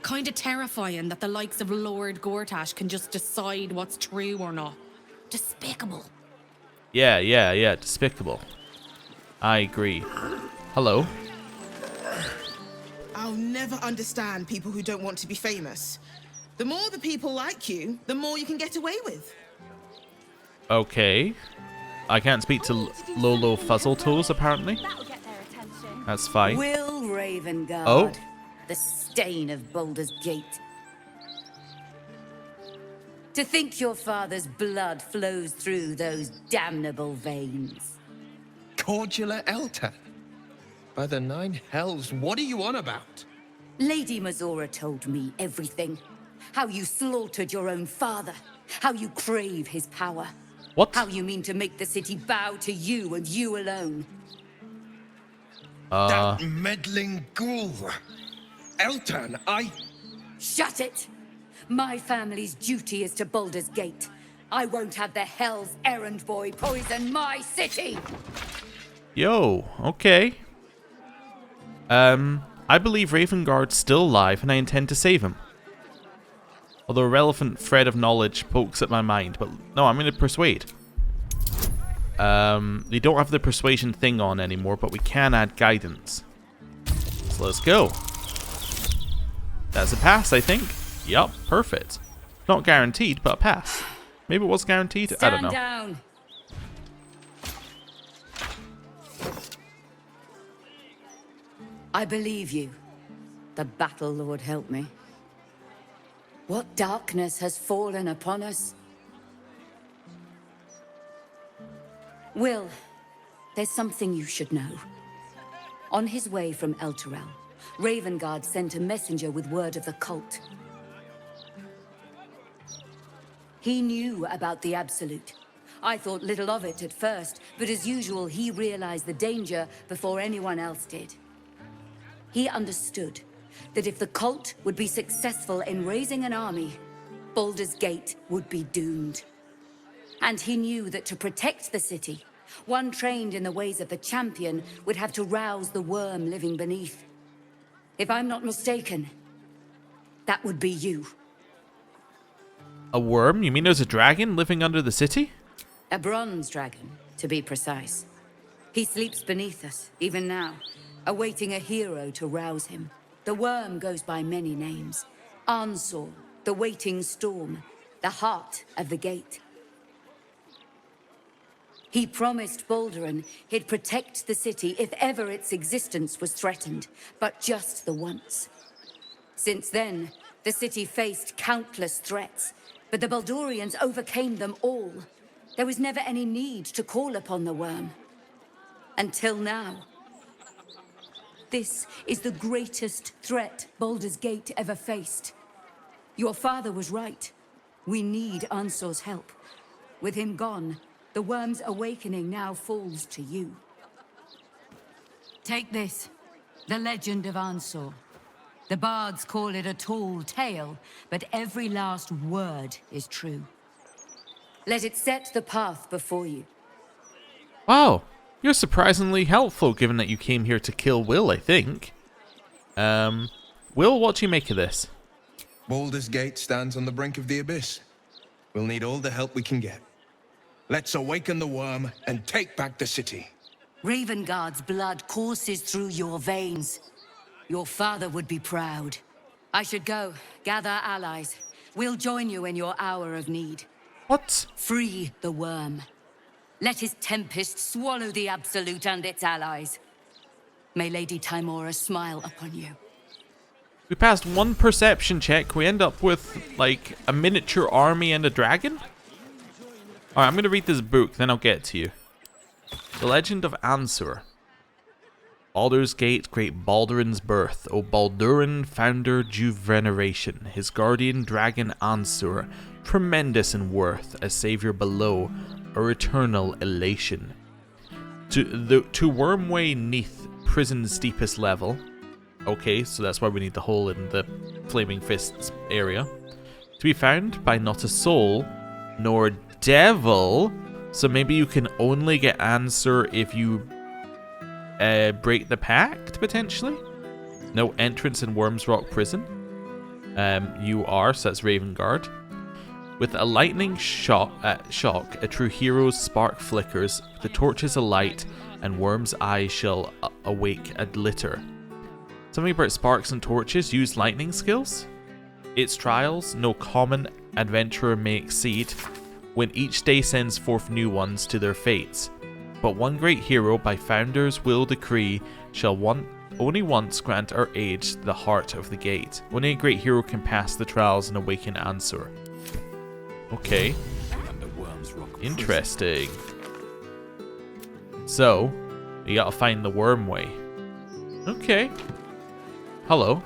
Kind of terrifying that the likes of Lord Gortash can just decide what's true or not. Despicable. Yeah. Despicable. I agree. Hello. I'll never understand people who don't want to be famous. The more the people like you, the more you can get away with. Okay. I can't speak to Lolo Fuzzletoes, apparently. That's fine. Will Ravengard. Oh. The stain of Baldur's Gate. To think your father's blood flows through those damnable veins. Cordular Elta. By the 9 hells, what are you on about? Lady Mazora told me everything. How you slaughtered your own father. How you crave his power. What? How you mean to make the city bow to you and you alone? That meddling ghoul. Eltan, Shut it! My family's duty is to Baldur's Gate. I won't have the Hell's errand boy poison my city! Yo, okay. I believe Ravengard's still alive and I intend to save him. Although a relevant thread of knowledge pokes at my mind, but no, I'm going to persuade. They don't have the persuasion thing on anymore, but we can add guidance. So let's go. That's a pass, I think. Yup, perfect. Not guaranteed, but a pass. Maybe it was guaranteed? I don't know. Stand down! I believe you. The Battle Lord help me. What darkness has fallen upon us? Will, there's something you should know. On his way from Elturel, Ravengard sent a messenger with word of the cult. He knew about the Absolute. I thought little of it at first, but as usual, he realized the danger before anyone else did. He understood that if the cult would be successful in raising an army, Baldur's Gate would be doomed. And he knew that to protect the city, one trained in the ways of the champion would have to rouse the worm living beneath. If I'm not mistaken, that would be you. A worm? You mean there's a dragon living under the city? A bronze dragon, to be precise. He sleeps beneath us, even now, awaiting a hero to rouse him. The worm goes by many names. Ansor, the waiting storm, the heart of the gate. He promised Baldurin he'd protect the city if ever its existence was threatened, but just the once. Since then, the city faced countless threats, but the Baldurians overcame them all. There was never any need to call upon the worm. Until now. This is the greatest threat Baldur's Gate ever faced. Your father was right. We need Ansor's help. With him gone, the worm's awakening now falls to you. Take this, the legend of Ansor. The bards call it a tall tale, but every last word is true. Let it set the path before you. Wow, you're surprisingly helpful given that you came here to kill Will, I think. Will, what do you make of this? Baldur's Gate stands on the brink of the abyss. We'll need all the help we can get. Let's awaken the worm and take back the city. Ravengard's blood courses through your veins. Your father would be proud. I should go, gather allies. We'll join you in your hour of need. What? Free the worm. Let his tempest swallow the Absolute and its allies. May Lady Tymora smile upon you. We passed one perception check. We end up with, like, a miniature army and a dragon? Alright, I'm going to read this book, then I'll get to you. The Legend of Ansur. Baldur's Gate, great Baldurin's birth. O Baldurin, founder Juveneration. His guardian dragon Ansur, tremendous in worth, a savior below, or eternal elation. To Wormway neath prison's deepest level. Okay, so that's why we need the hole in the Flaming Fists area. To be found by not a soul, nor devil. So maybe you can only get Ansur if you break the pact, potentially? No entrance in Worm's Rock Prison. You are, so that's Ravengard. With a lightning shock, a true hero's spark flickers, the torches alight, and Worm's eyes shall awake a glitter. Something about sparks and torches, use lightning skills? Its trials, no common adventurer may exceed, when each day sends forth new ones to their fates. But one great hero by founders will decree shall only once grant our aid the heart of the gate. Only a great hero can pass the trials and awaken Ansur. Okay. Interesting. So, you gotta find the Wormway. Okay. Hello.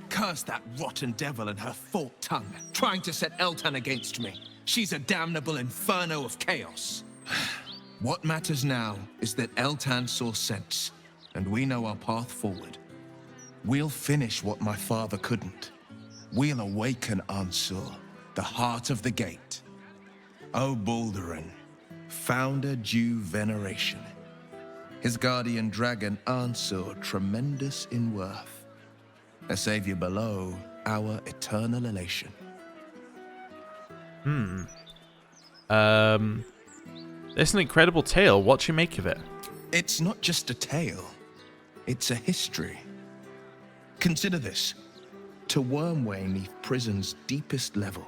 Curse that rotten devil and her forked tongue, trying to set Eltan against me. She's a damnable inferno of chaos. What matters now is that Eltan saw sense, and we know our path forward. We'll finish what my father couldn't. We'll awaken Ansur, the heart of the gate. O Baldurin, founder due veneration. His guardian dragon Ansur, tremendous in worth. A savior below, our eternal elation. It's an incredible tale. What do you make of it? It's not just a tale. It's a history. Consider this. To Wormway 'neath prison's deepest level.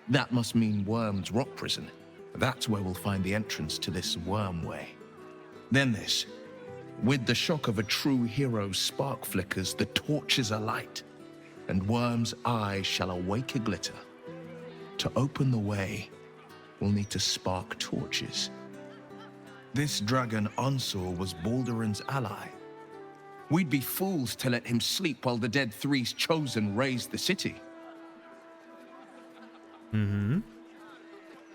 That must mean Worm's rock prison. That's where we'll find the entrance to this Wormway. Then this. With the shock of a true hero's spark flickers, the torches alight, and Worm's eyes shall awake a glitter. To open the way, we'll need to spark torches. This dragon Ansur was Baldurin's ally. We'd be fools to let him sleep while the Dead Three's chosen raised the city.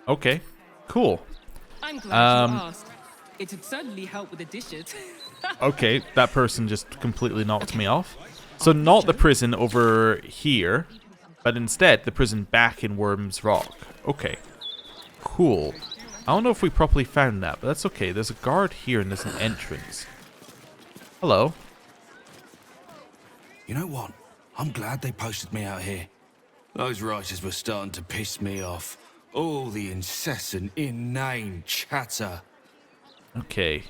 Okay, cool. I'm glad you asked. It'd certainly help with the dishes. Okay, that person just completely knocked me off. So not the prison over here, but instead the prison back in Worm's Rock. Okay, cool. I don't know if we properly found that, but that's okay. There's a guard here and there's an entrance. Hello. You know what? I'm glad they posted me out here. Those writers were starting to piss me off. All the incessant, inane chatter. Okay.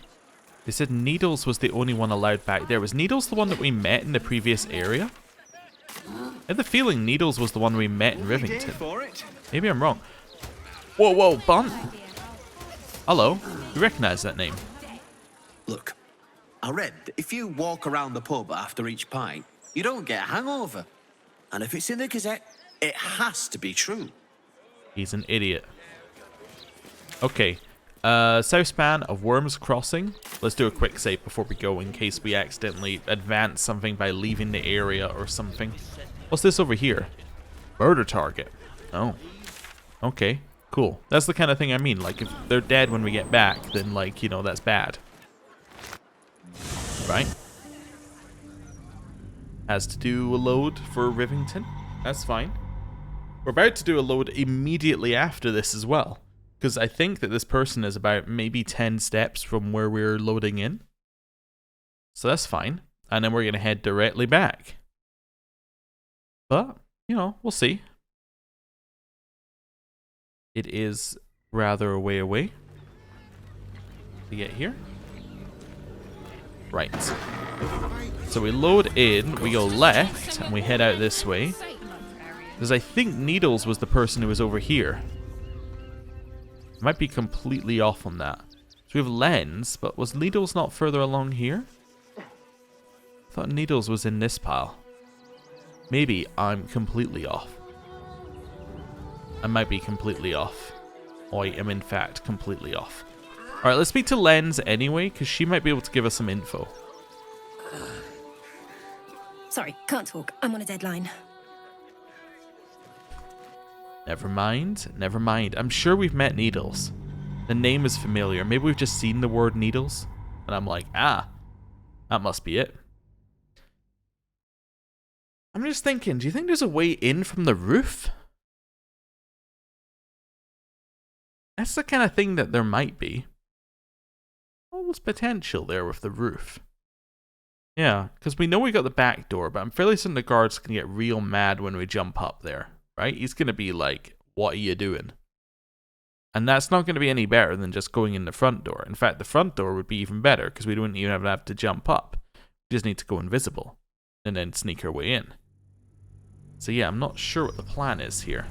They said Needles was the only one allowed back there. Was Needles the one that we met in the previous area? I have the feeling Needles was the one we met in Rivington. Maybe I'm wrong. Whoa, whoa, Bunt! Hello. You recognize that name? Look, I read that if you walk around the pub after each pint, you don't get a hangover. And if it's in the Gazette, it has to be true. He's an idiot. Okay. South span of Worm's Crossing. Let's do a quick save before we go in case we accidentally advance something by leaving the area or something. What's this over here? Murder target. Oh. Okay. Cool. That's the kind of thing I mean. Like, if they're dead when we get back, then, like, you know, that's bad. Right? Has to do a load for Rivington. That's fine. We're about to do a load immediately after this as well. Because I think that this person is about maybe 10 steps from where we're loading in. So that's fine. And then we're going to head directly back. But, you know, we'll see. It is rather a way away to get here. Right. So we load in, we go left, and we head out this way. Because I think Needles was the person who was over here. I might be completely off on that. So we have Lens, but was Needles not further along here? I thought Needles was in this pile. Maybe I'm completely off. I might be completely off. I am in fact completely off. Alright, let's speak to Lens anyway, because she might be able to give us some info. Sorry, can't talk. I'm on a deadline. Never mind, never mind. I'm sure we've met Needles. The name is familiar. Maybe we've just seen the word Needles. And I'm like, ah, that must be it. I'm just thinking, do you think there's a way in from the roof? That's the kind of thing that there might be. Oh, there's potential there with the roof. Yeah, because we know we got the back door, but I'm fairly certain the guards can get real mad when we jump up there. Right? He's going to be like, what are you doing? And that's not going to be any better than just going in the front door. In fact, the front door would be even better because we wouldn't even have to jump up. We just need to go invisible and then sneak our way in. So yeah, I'm not sure what the plan is here.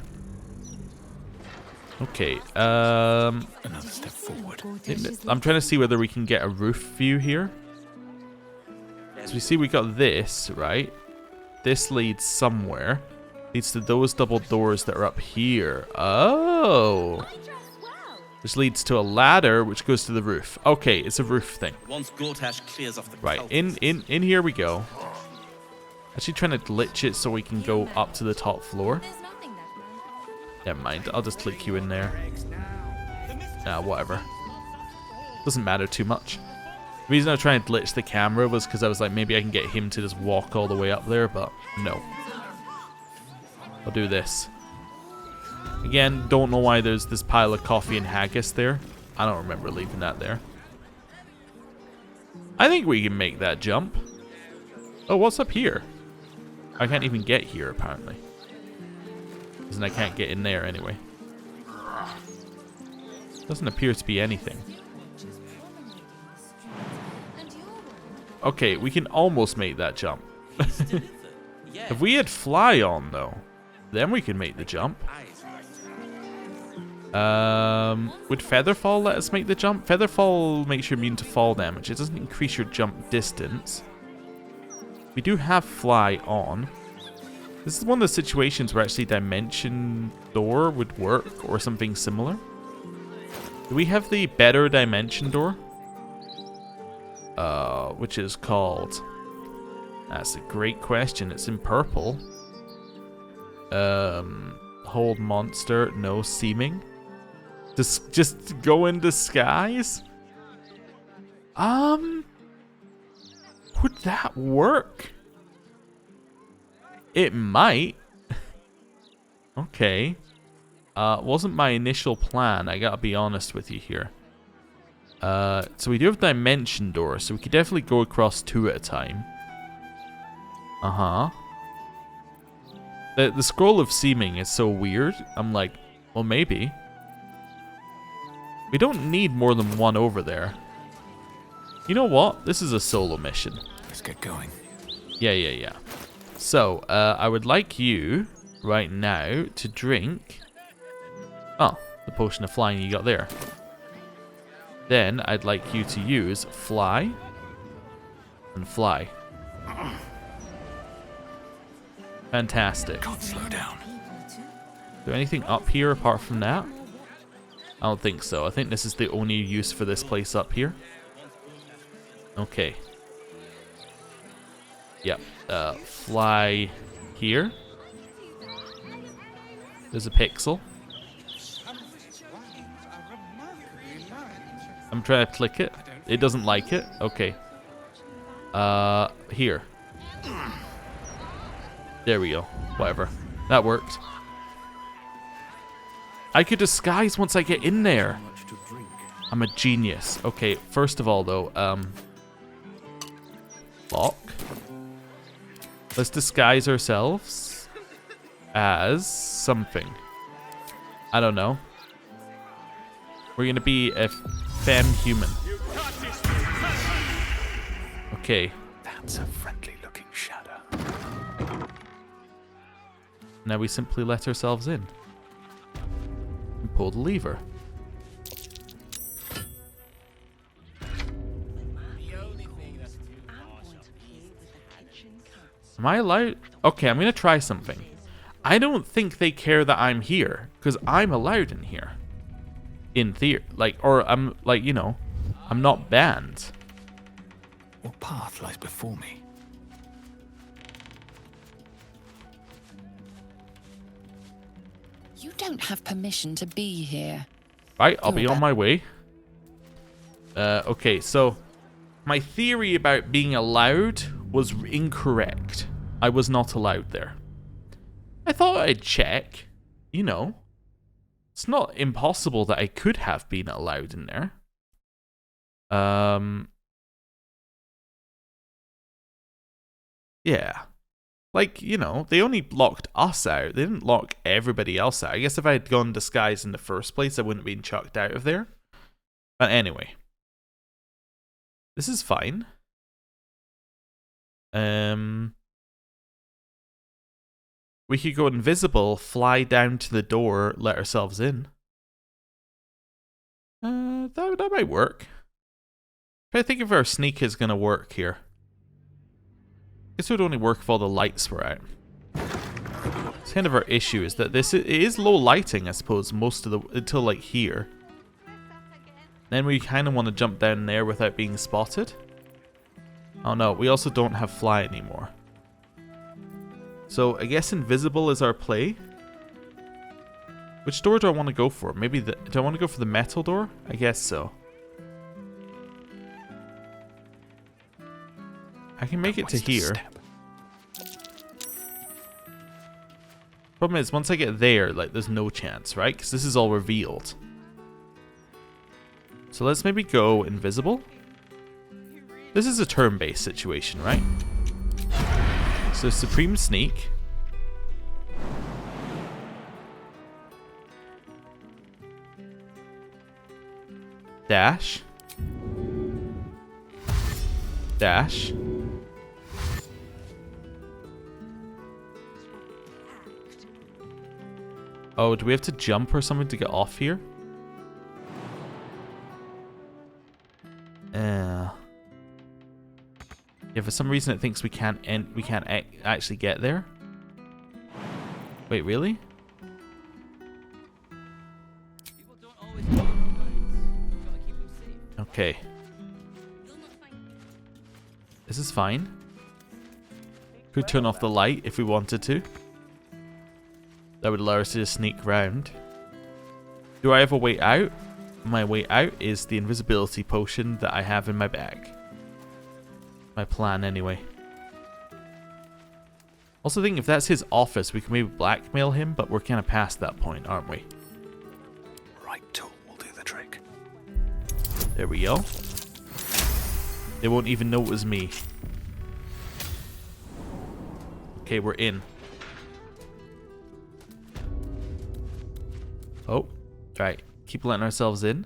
Okay, another step forward. I'm trying to see whether we can get a roof view here. So we see we got this, right? This leads somewhere. Leads to those double doors that are up here. Oh. Which leads to a ladder which goes to the roof. Okay, it's a roof thing. Once Gortash clears off the right, in here we go. Actually trying to glitch it so we can go up to the top floor. Never mind, I'll just click you in there. Whatever. Doesn't matter too much. The reason I was trying to glitch the camera was because I was like, maybe I can get him to just walk all the way up there, but no. I'll do this. Again, don't know why there's this pile of coffee and haggis there. I don't remember leaving that there. I think we can make that jump. Oh, what's up here? I can't even get here, apparently. And I can't get in there anyway. Doesn't appear to be anything. Okay, we can almost make that jump. If we had fly on, though, then we can make the jump. Would Featherfall let us make the jump? Featherfall makes you immune to fall damage. It doesn't increase your jump distance. We do have fly on. This is one of the situations where actually Dimension Door would work or something similar. Do we have the better Dimension Door? Which is called... That's a great question. It's in purple. Hold monster, no seeming. Just go in disguise? Would that work? It might. Okay. Wasn't my initial plan, I gotta be honest with you here. So we do have Dimension Door, so we could definitely go across 2 at a time. Uh-huh. The scroll of seeming is so weird. I'm like, well, maybe. We don't need more than one over there. You know what? This is a solo mission. Let's get going. Yeah. So, I would like you, right now, to drink... Oh, the potion of flying you got there. Then, I'd like you to use fly and fly. Fantastic. Can't slow down. Is there anything up here apart from that? I don't think so. I think this is the only use for this place up here. Okay. Yep. Fly here. There's a pixel. I'm trying to click it. It doesn't like it. Okay. Here. There we go. Whatever. That worked. I could disguise once I get in there. I'm a genius. Okay, first of all, though, lock. Let's disguise ourselves as something. I don't know. We're gonna be a femme human. Okay. That's a friendly-looking shadow. Now we simply let ourselves in. And pull the lever. Am I allowed? Okay, I'm gonna try something. I don't think they care that I'm here, because I'm allowed in here. In theory, or I'm like, you know, I'm not banned. What path lies before me? You don't have permission to be here. Right, I'll be on my way. Okay, so my theory about being allowed was incorrect. I was not allowed there. I thought I'd check. You know, it's not impossible that I could have been allowed in there. Yeah. Like, you know, they only locked us out. They didn't lock everybody else out. I guess if I had gone disguised in the first place, I wouldn't have been chucked out of there. But anyway. This is fine. We could go invisible, fly down to the door, let ourselves in. That might work. I think if our sneak is gonna work here. I guess it would only work if all the lights were out. It's kind of our issue is that it is low lighting, I suppose, most of the until like here. Then we kind of want to jump down there without being spotted. Oh no, we also don't have fly anymore. So I guess invisible is our play. Which door do I want to go for? Maybe the... Do I want to go for the metal door? I guess so. I can make it to here. Problem is, once I get there, like, there's no chance, right? Because this is all revealed. So let's maybe go invisible. This is a turn-based situation, right? So Supreme Sneak. Dash. Dash. Oh, do we have to jump or something to get off here? Yeah, for some reason it thinks we can't actually get there. Wait, really? Okay. This is fine. Could turn off the light if we wanted to. That would allow us to just sneak around. Do I have a way out? My way out is the invisibility potion that I have in my bag. My plan, anyway. Also think if that's his office, we can maybe blackmail him, but we're kind of past that point, aren't we? Right tool will do the trick. There we go. They won't even know it was me. Okay, we're in. Oh, right. Keep letting ourselves in.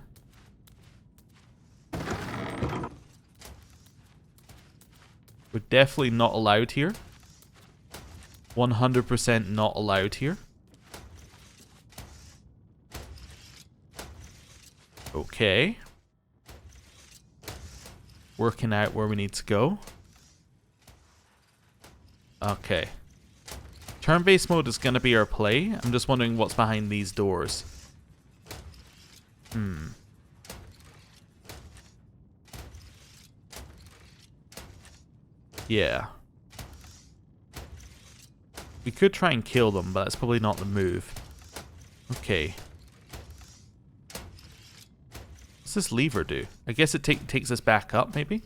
We're definitely not allowed here. 100% not allowed here. Okay. Working out where we need to go. Okay. Turn-based mode is going to be our play. I'm just wondering what's behind these doors. Yeah. We could try and kill them, but that's probably not the move. Okay. What's this lever do? I guess it takes us back up, maybe?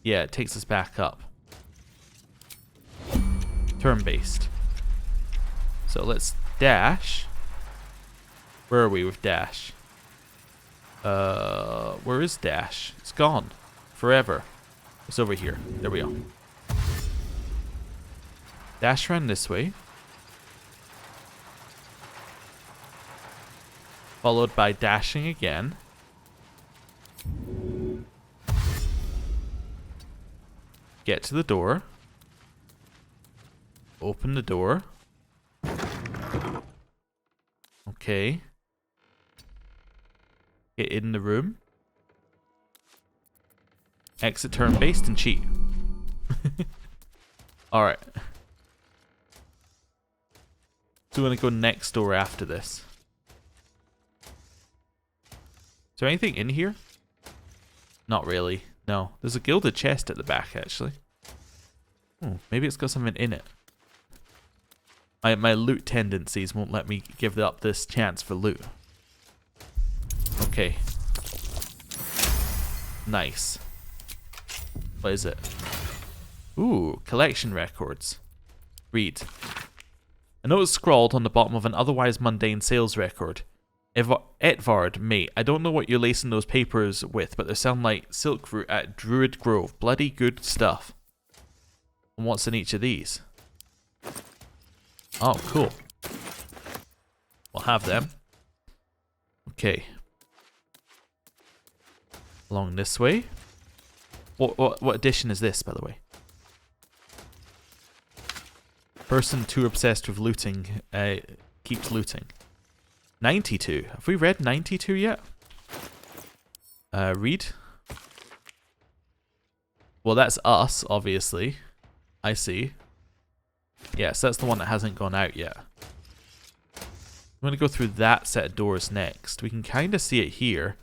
Yeah, it takes us back up. Turn-based. So let's dash. Where are we with dash? Where is dash? It's gone. Forever. It's over here. There we go. Dash around this way. Followed by dashing again. Get to the door. Open the door. Okay. Get in the room. Exit turn-based and cheat. Alright. So we're going to go next door after this. Is there anything in here? Not really. No. There's a gilded chest at the back, actually. Oh, maybe it's got something in it. My loot tendencies won't let me give up this chance for loot. Okay. Nice. What is it? Ooh, collection records. Read. A note is scrawled on the bottom of an otherwise mundane sales record. Etvard, mate, I don't know what you're lacing those papers with, but they sound like silk root at Druid Grove. Bloody good stuff. And what's in each of these? Oh, cool. We'll have them. Okay. Along this way. What edition is this, by the way? Person too obsessed with looting keeps looting. 92. Have we read 92 yet? Read. Well, that's us, obviously. I see. Yes, that's the one that hasn't gone out yet. I'm going to go through that set of doors next. We can kind of see it here.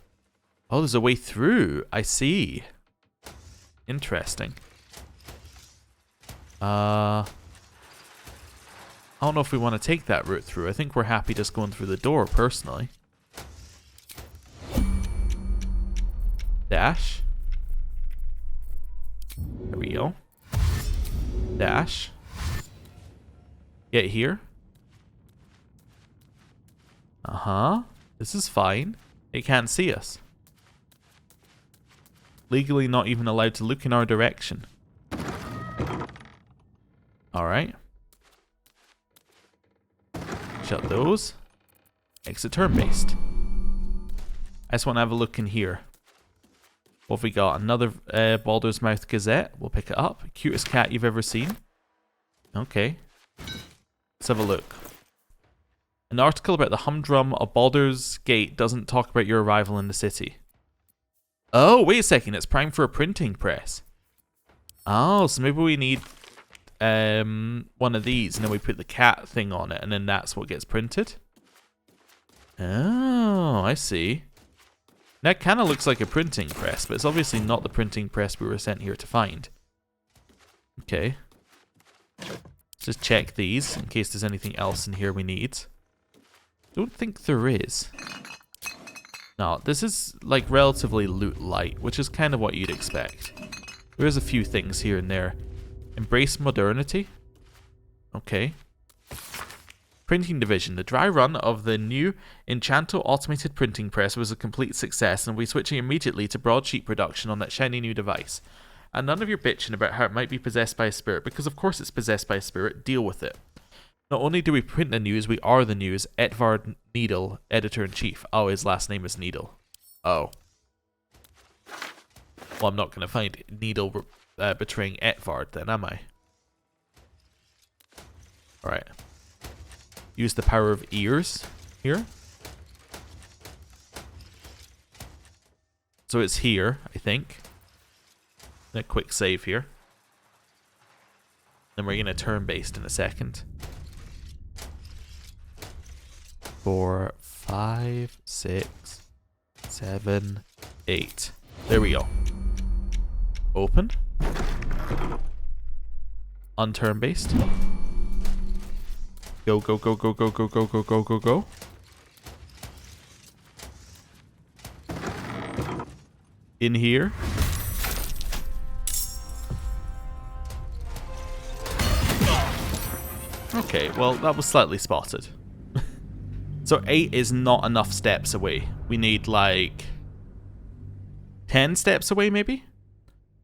Oh, there's a way through. I see. Interesting. I don't know if we want to take that route through. I think we're happy just going through the door, personally. Dash. There we go. Dash. Get here. Uh-huh. This is fine. It can't see us. Legally not even allowed to look in our direction. Alright. Shut those. Exit turn-based. I just want to have a look in here. What have we got? Another Baldur's Mouth Gazette. We'll pick it up. Cutest cat you've ever seen. Okay. Let's have a look. An article about the humdrum of Baldur's Gate doesn't talk about your arrival in the city. Oh, wait a second. It's prime for a printing press. Oh, so maybe we need one of these, and then we put the cat thing on it, and then that's what gets printed. Oh, I see. That kind of looks like a printing press, but it's obviously not the printing press we were sent here to find. Okay. Let's just check these in case there's anything else in here we need. Don't think there is. No, this is like relatively loot light, which is kind of what you'd expect. There is a few things here and there. Embrace modernity. Okay. Printing division. The dry run of the new Enchanto automated printing press was a complete success, and we're switching immediately to broadsheet production on that shiny new device. And none of your bitching about how it might be possessed by a spirit, because of course it's possessed by a spirit. Deal with it. Not only do we print the news, we are the news. Edvard Needle, editor-in-chief. Oh, his last name is Needle. Oh. Well, I'm not going to find Needle betraying Edvard then, am I? Alright. Use the power of ears here. So it's here, I think. A quick save here. Then we're going to turn based in a second. 4, 5, 6, 7, 8. There we go. Open. Unturn based. Go, go, go, go, go, go, go, go, go, go, go. In here. Okay, well, that was slightly spotted. So 8 is not enough steps away. We need like 10 steps away, maybe?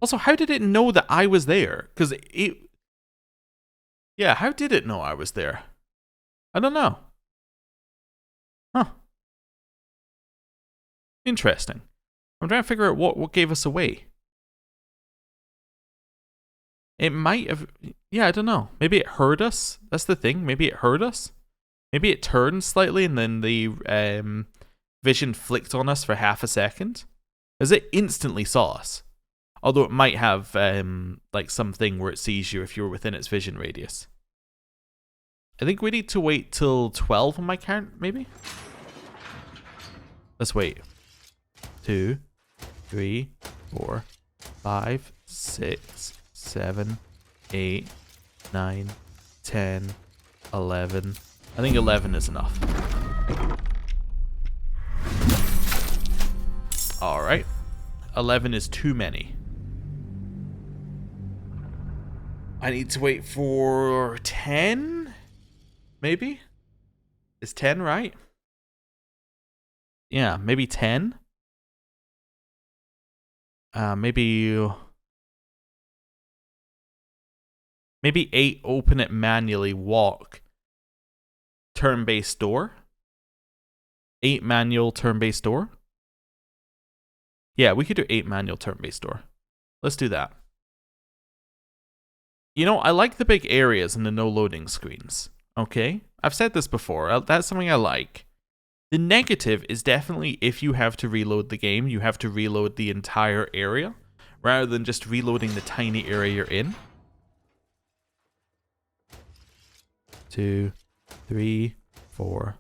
Also, how did it know that I was there? Because it... Yeah, how did it know I was there? I don't know. Huh. Interesting. I'm trying to figure out what gave us away. It might have... Yeah, I don't know. Maybe it heard us. That's the thing. Maybe it heard us. Maybe it turned slightly and then the vision flicked on us for half a second. Because it instantly saw us. Although it might have like something where it sees you if you're within its vision radius. I think we need to wait till 12 on my count, maybe? Let's wait. 2, 3, 4, 5, 6, 7, 8, 9, 10, 11. I think 11 is enough. Alright. 11 is too many. I need to wait for 10? Maybe? Is 10 right? Yeah, maybe 10? Maybe 8, open it manually, walk. Turn-based door. 8 manual turn-based door. Yeah, we could do 8 manual turn-based door. Let's do that. You know, I like the big areas and the no loading screens. Okay? I've said this before. That's something I like. The negative is definitely if you have to reload the game, you have to reload the entire area rather than just reloading the tiny area you're in. 2, 3, 4,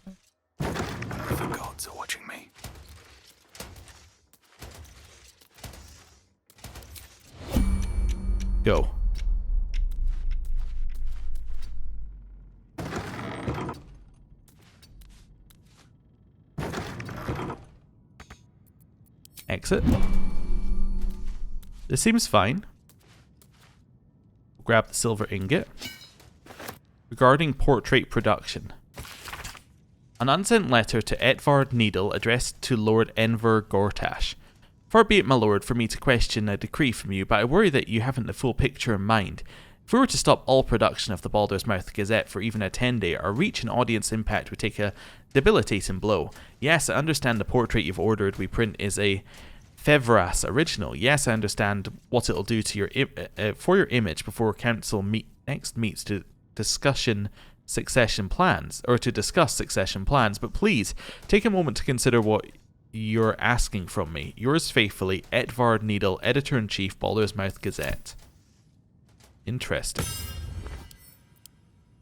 5. The gods are watching me. Go. Exit. This seems fine. Grab the silver ingot. Regarding portrait production. An unsent letter to Edvard Needle addressed to Lord Enver Gortash. Far be it, my lord, for me to question a decree from you, but I worry that you haven't the full picture in mind. If we were to stop all production of the Baldur's Mouth Gazette for even a 10-day, our reach and audience impact would take a debilitating blow. Yes, I understand the portrait you've ordered we print is a Fevras original. Yes, I understand what it'll do to your for your image before council next meets to discuss succession plans, but please take a moment to consider what you're asking from me. Yours faithfully, Edvard Needle, Editor-in-Chief, Baldur's Mouth Gazette. Interesting.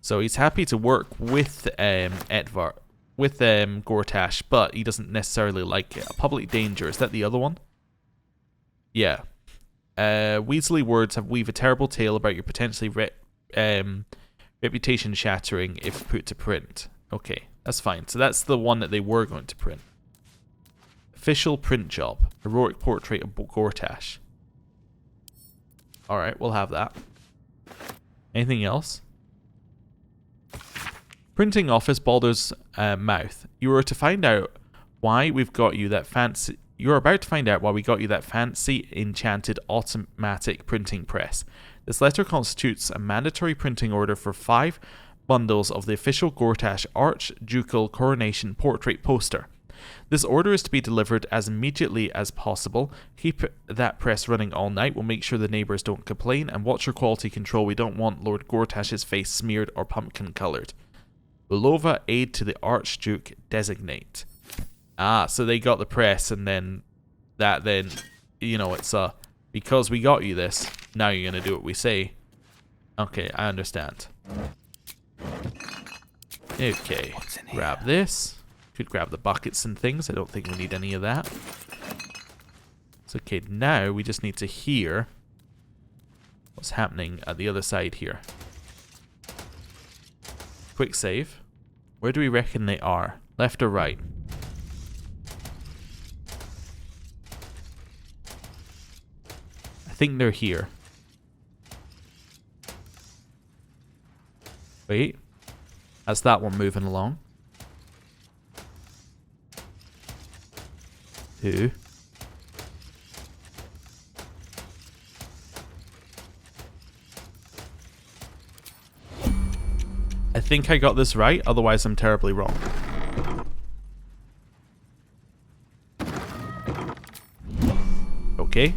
So he's happy to work with Edvard, with Gortash, but he doesn't necessarily like it. A public danger, is that the other one? Yeah. Weasley words have weave a terrible tale about your potentially reputation shattering if put to print. Okay, that's fine. So that's the one that they were going to print. Official print job. Heroic portrait of Gortash. Alright, we'll have that. Anything else? Printing office, Baldur's Mouth. You are to find out why we've got you that fancy... You're about to find out why we got you that fancy, enchanted, automatic printing press. This letter constitutes a mandatory printing order for 5 bundles of the official Gortash Archducal Coronation Portrait Poster. This order is to be delivered as immediately as possible. Keep that press running all night. We'll make sure the neighbours don't complain, and watch your quality control. We don't want Lord Gortash's face smeared or pumpkin coloured. Bulova, aid to the Archduke designate. Ah, so they got the press, and then you know, it's because we got you this, now you're gonna do what we say. Okay, I understand. Okay, grab this. Could grab the buckets and things. I don't think we need any of that. It's okay, now we just need to hear what's happening at the other side here. Quick save. Where do we reckon they are? Left or right? I think they're here. Wait. That's that one moving along. 2. I think I got this right, otherwise I'm terribly wrong. Okay.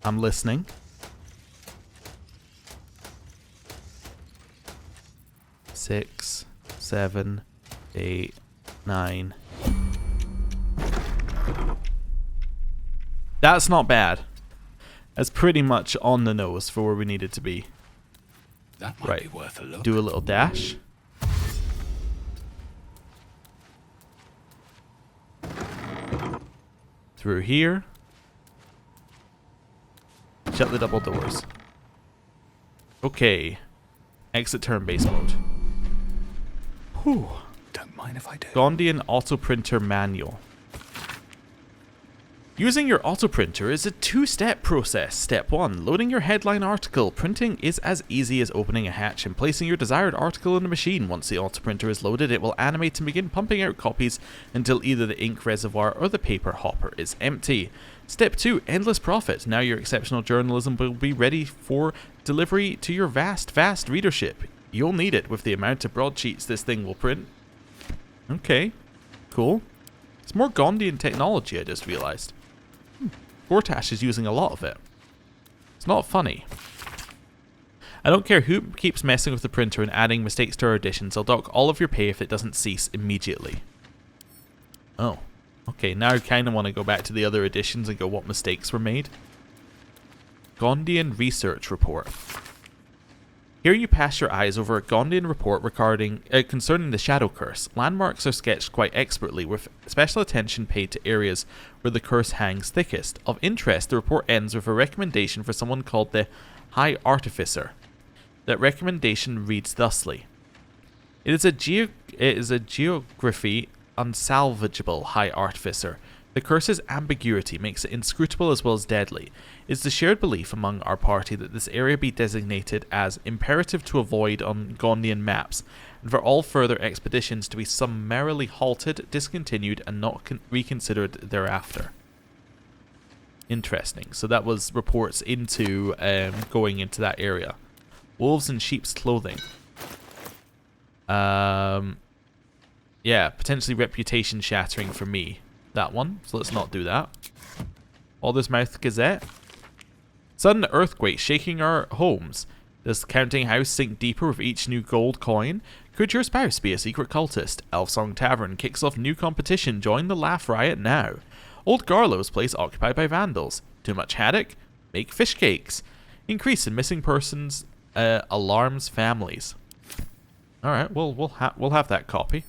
I'm listening. Six, 7, 8, 9. That's not bad. That's pretty much on the nose for where we needed to be. That might be worth a look. Do a little dash. Through here. Shut the double doors. Okay. Exit turn-based mode. Whew. Don't mind if I do. Gondian Auto Printer Manual. Using your auto printer is a 2-step process. Step 1. Loading your headline article. Printing is as easy as opening a hatch and placing your desired article in the machine. Once the auto printer is loaded, it will animate and begin pumping out copies until either the ink reservoir or the paper hopper is empty. Step 2. Endless profit. Now your exceptional journalism will be ready for delivery to your vast readership. You'll need it with the amount of broadsheets this thing will print. Okay. Cool. It's more Gondian technology, I just realised. Gortash is using a lot of it. It's not funny. I don't care who keeps messing with the printer and adding mistakes to our editions. I'll dock all of your pay if it doesn't cease immediately. Oh. Okay, now I kind of want to go back to the other editions and go what mistakes were made. Gondian Research Report. Here you pass your eyes over a Gondian report concerning the Shadow Curse. Landmarks are sketched quite expertly, with special attention paid to areas where the curse hangs thickest. Of interest, the report ends with a recommendation for someone called the High Artificer. That recommendation reads thusly. It is a geography unsalvageable, High Artificer. The curse's ambiguity makes it inscrutable as well as deadly. It is the shared belief among our party that this area be designated as imperative to avoid on Gondian maps, and for all further expeditions to be summarily halted, discontinued, and not reconsidered thereafter. Interesting. So that was reports into going into that area. Wolves in sheep's clothing. Yeah, potentially reputation shattering for me. That one. So let's not do that. Aldersmouth Gazette. Sudden earthquake shaking our homes. Does the counting house sink deeper with each new gold coin? Could your spouse be a secret cultist? Elfsong Tavern kicks off new competition. Join the laugh riot now. Old Garlow's place occupied by vandals. Too much haddock? Make fish cakes. Increase in missing persons alarms families. All right, well we'll have that copy.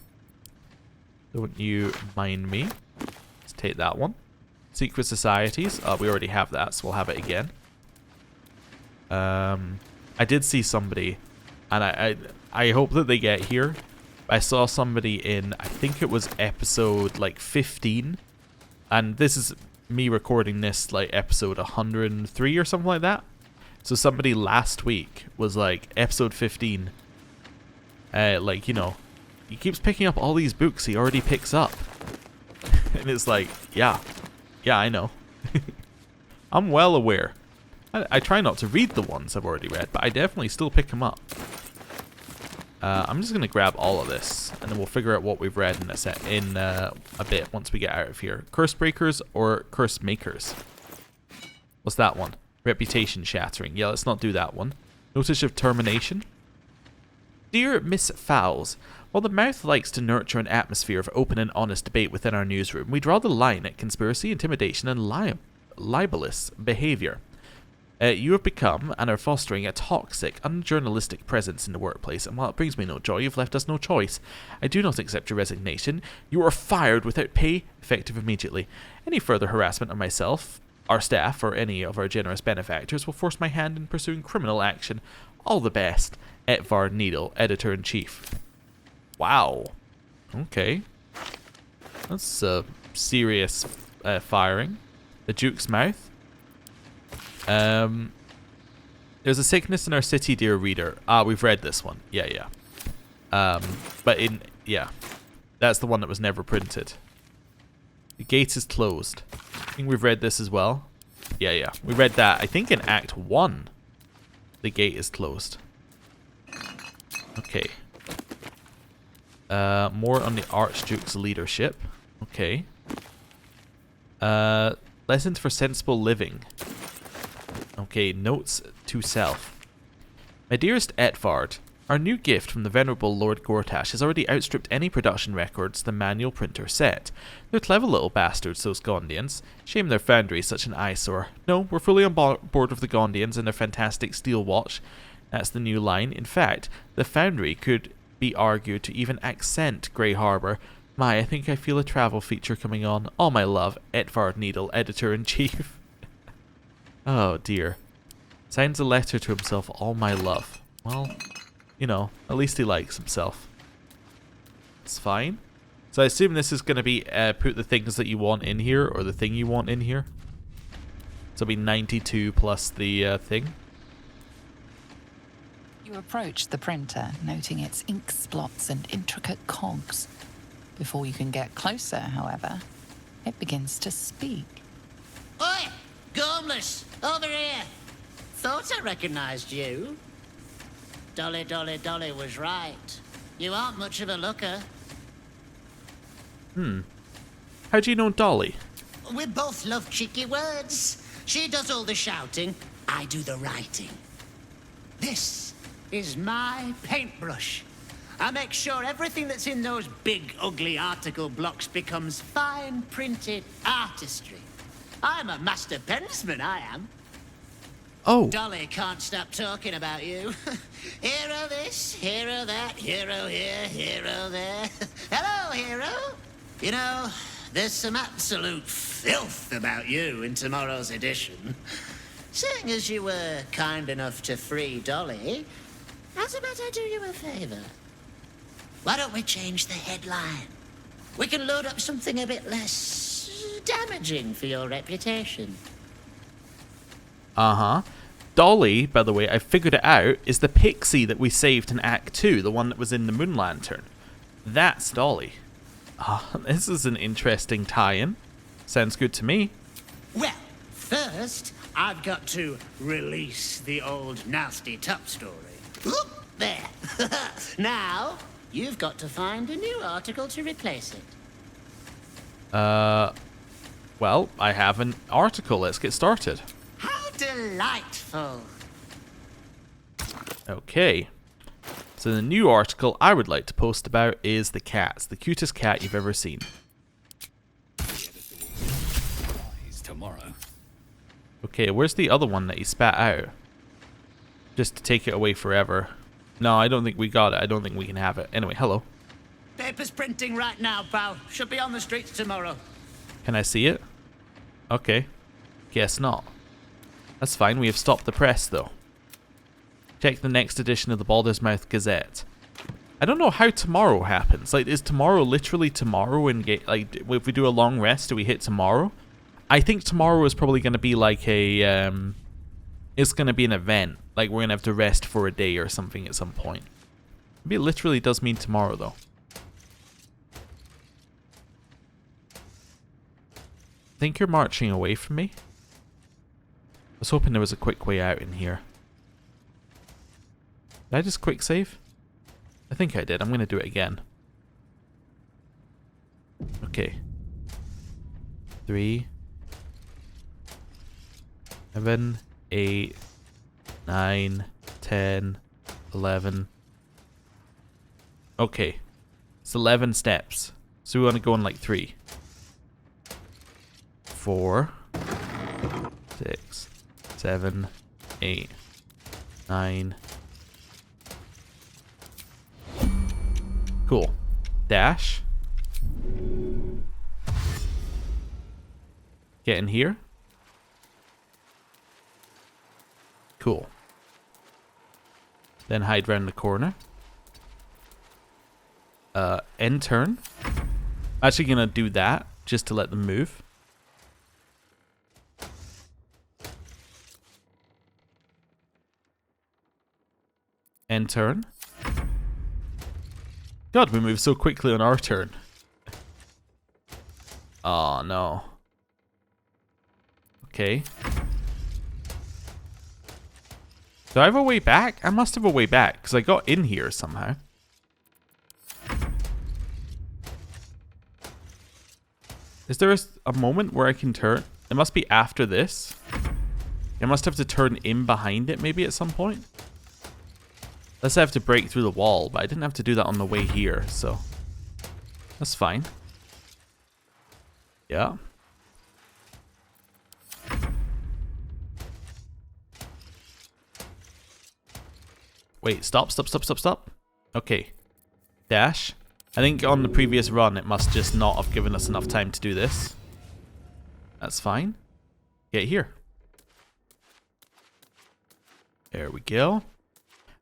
Don't you mind me? Let's take that one. Secret societies. We already have that, so we'll have it again. I did see somebody, and I hope that they get here. I saw somebody in, I think it was episode like 15, and this is me recording this like episode 103 or something like that. So somebody last week was like episode 15. Like, you know, he keeps picking up all these books he already picks up. And it's like, yeah, I know. I'm well aware. I try not to read the ones I've already read, but I definitely still pick them up. I'm just going to grab all of this, and then we'll figure out what we've read in a bit once we get out of here. Curse Breakers or Curse Makers? What's that one? Reputation Shattering. Yeah, let's not do that one. Notice of Termination. Dear Miss Fowles, while the mouth likes to nurture an atmosphere of open and honest debate within our newsroom, we draw the line at conspiracy, intimidation, and libelous behavior. You have become and are fostering a toxic, unjournalistic presence in the workplace, and while it brings me no joy, you've left us no choice. I do not accept your resignation. You are fired without pay, effective immediately. Any further harassment of myself, our staff, or any of our generous benefactors will force my hand in pursuing criminal action. All the best. Etvar Needle, Editor-in-Chief. Wow. Okay. That's serious firing. The Duke's Mouth. There's a sickness in our city, dear reader. We've read this one. Yeah. That's the one that was never printed. The gate is closed. I think we've read this as well. Yeah. We read that, I think, in Act 1. The gate is closed. Okay. More on the Archduke's leadership. Okay. Lessons for sensible living. Okay, notes to self. My dearest Etvard, our new gift from the venerable Lord Gortash has already outstripped any production records the manual printer set. They're clever little bastards, those Gondians. Shame their foundry is such an eyesore. No, we're fully on board with the Gondians and their fantastic steel watch. That's the new line. In fact, the foundry could be argued to even accent Grey Harbour. My, I think I feel a travel feature coming on. All my love, Etvard Needle, Editor-in-Chief. Oh dear. Signs a letter to himself, all my love. Well, you know, at least he likes himself. It's fine. So I assume this is going to be put the things that you want in here, or the thing you want in here. So it'll be 92 plus the thing. You approach the printer, noting its ink splots and intricate cogs. Before you can get closer, however, it begins to speak. Oi! Gormless! Over here! Thought I recognized you. Dolly was right. You aren't much of a looker. How do you know Dolly? We both love cheeky words. She does all the shouting, I do the writing. This is my paintbrush. I make sure everything that's in those big, ugly article blocks becomes fine printed artistry. I'm a master pensman, I am. Oh. Dolly can't stop talking about you. Hero this, hero that, hero here, hero there. Hello, hero. You know, there's some absolute filth about you in tomorrow's edition. Seeing as you were kind enough to free Dolly, how's about I do you a favor? Why don't we change the headline? We can load up something a bit less damaging for your reputation. Uh-huh. Dolly, by the way, I figured it out, is the pixie that we saved in Act 2, the one that was in the Moon Lantern. That's Dolly. This is an interesting tie-in. Sounds good to me. Well, first, I've got to release the old nasty top story. Oop, there. Now, you've got to find a new article to replace it. Well, I have an article. Let's get started. How delightful. Okay. So the new article I would like to post about is the cats. The cutest cat you've ever seen. Tomorrow. Okay, where's the other one that he spat out? Just to take it away forever. No, I don't think we got it. I don't think we can have it. Anyway, hello. Paper's printing right now, pal. Should be on the streets tomorrow. Can I see it? Okay. Guess not. That's fine. We have stopped the press, though. Check the next edition of the Baldur's Mouth Gazette. I don't know how tomorrow happens. Like, is tomorrow literally tomorrow? And like, if we do a long rest, do we hit tomorrow? I think tomorrow is probably going to be like a, it's going to be an event. Like, we're going to have to rest for a day or something at some point. Maybe it literally does mean tomorrow, though. I think you're marching away from me. I was hoping there was a quick way out in here. Did I just quick save? I think I did. I'm going to do it again. Okay. 3, 7, 8, 9, 10, 11. Okay. It's 11 steps. So we want to go on like 3. 4, 6, 7, 8, 9. Cool. Dash. Get in here. Cool. Then hide round the corner. End turn. I'm actually gonna do that just to let them move. End turn. God, we move so quickly on our turn. Oh no. Okay. Do I have a way back? I must have a way back, because I got in here somehow. Is there a moment where I can turn? It must be after this. I must have to turn in behind it maybe at some point. Unless I have to break through the wall, but I didn't have to do that on the way here, so that's fine. Yeah. Wait, stop. Okay. Dash. I think on the previous run, it must just not have given us enough time to do this. That's fine. Get here. There we go.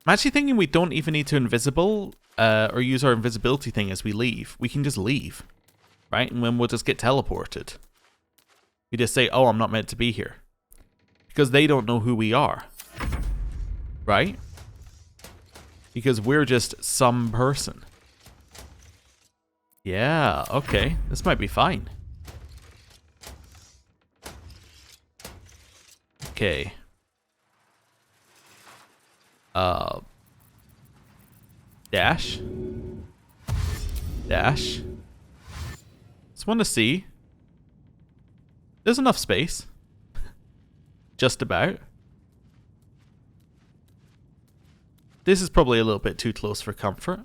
I'm actually thinking we don't even need to invisible or use our invisibility thing as we leave. We can just leave, right? And then we'll just get teleported. We just say, oh, I'm not meant to be here. Because they don't know who we are, right? Because we're just some person. Yeah, okay. This might be fine. Okay. Dash. Dash. Just want to see. There's enough space. Just about. This is probably a little bit too close for comfort.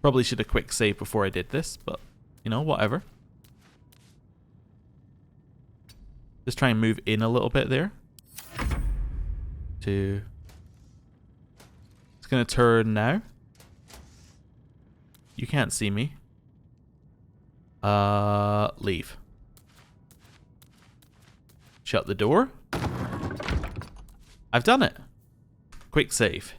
Probably should have quick saved before I did this, but, you know, whatever. Just try and move in a little bit there. 2. It's going to turn now. You can't see me. Leave. Shut the door. I've done it. Quick save.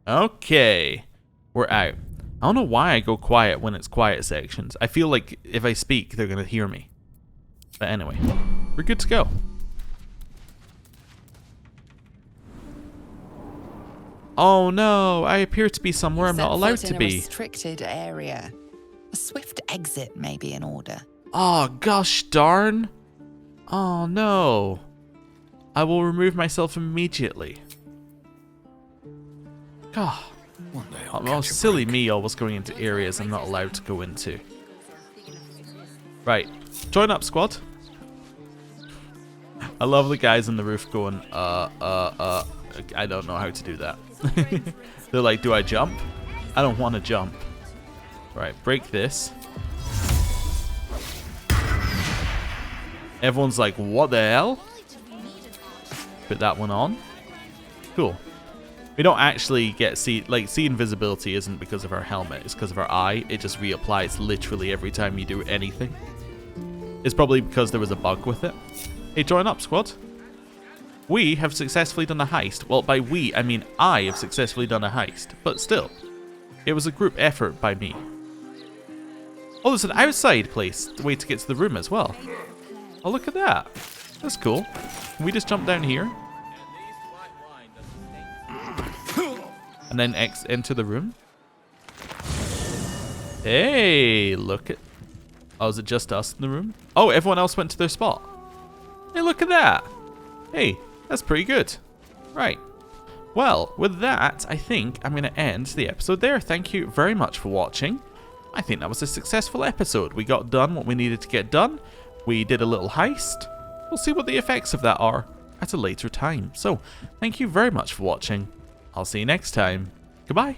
Okay. We're out. I don't know why I go quiet when it's quiet sections. I feel like if I speak, they're going to hear me. But anyway, we're good to go. Oh no, I appear to be somewhere I'm not allowed to be. In a restricted area. A swift exit may be in order. Oh gosh darn. Oh no. I will remove myself immediately. God. Oh, silly me always going into areas I'm not allowed to go into. Right. Join up, squad. I love the guys on the roof going, I don't know how to do that. They're like, do I jump? I don't want to jump. Right, break this. Everyone's like, what the hell? Put that one on. Cool. We don't actually get see invisibility isn't because of our helmet, it's because of our eye. It just reapplies literally every time you do anything. It's probably because there was a bug with it. Hey, join up, squad. We have successfully done a heist. Well, by we, I mean I have successfully done a heist. But still, it was a group effort by me. Oh, there's an outside place, the way to get to the room as well. Oh, look at that. That's cool. Can we just jump down here? And then enter the room. Hey, look at... Oh, is it just us in the room? Oh, everyone else went to their spot. Hey, look at that. Hey, that's pretty good. Right. Well, with that, I think I'm going to end the episode there. Thank you very much for watching. I think that was a successful episode. We got done what we needed to get done. We did a little heist. We'll see what the effects of that are at a later time. So, thank you very much for watching. I'll see you next time. Goodbye.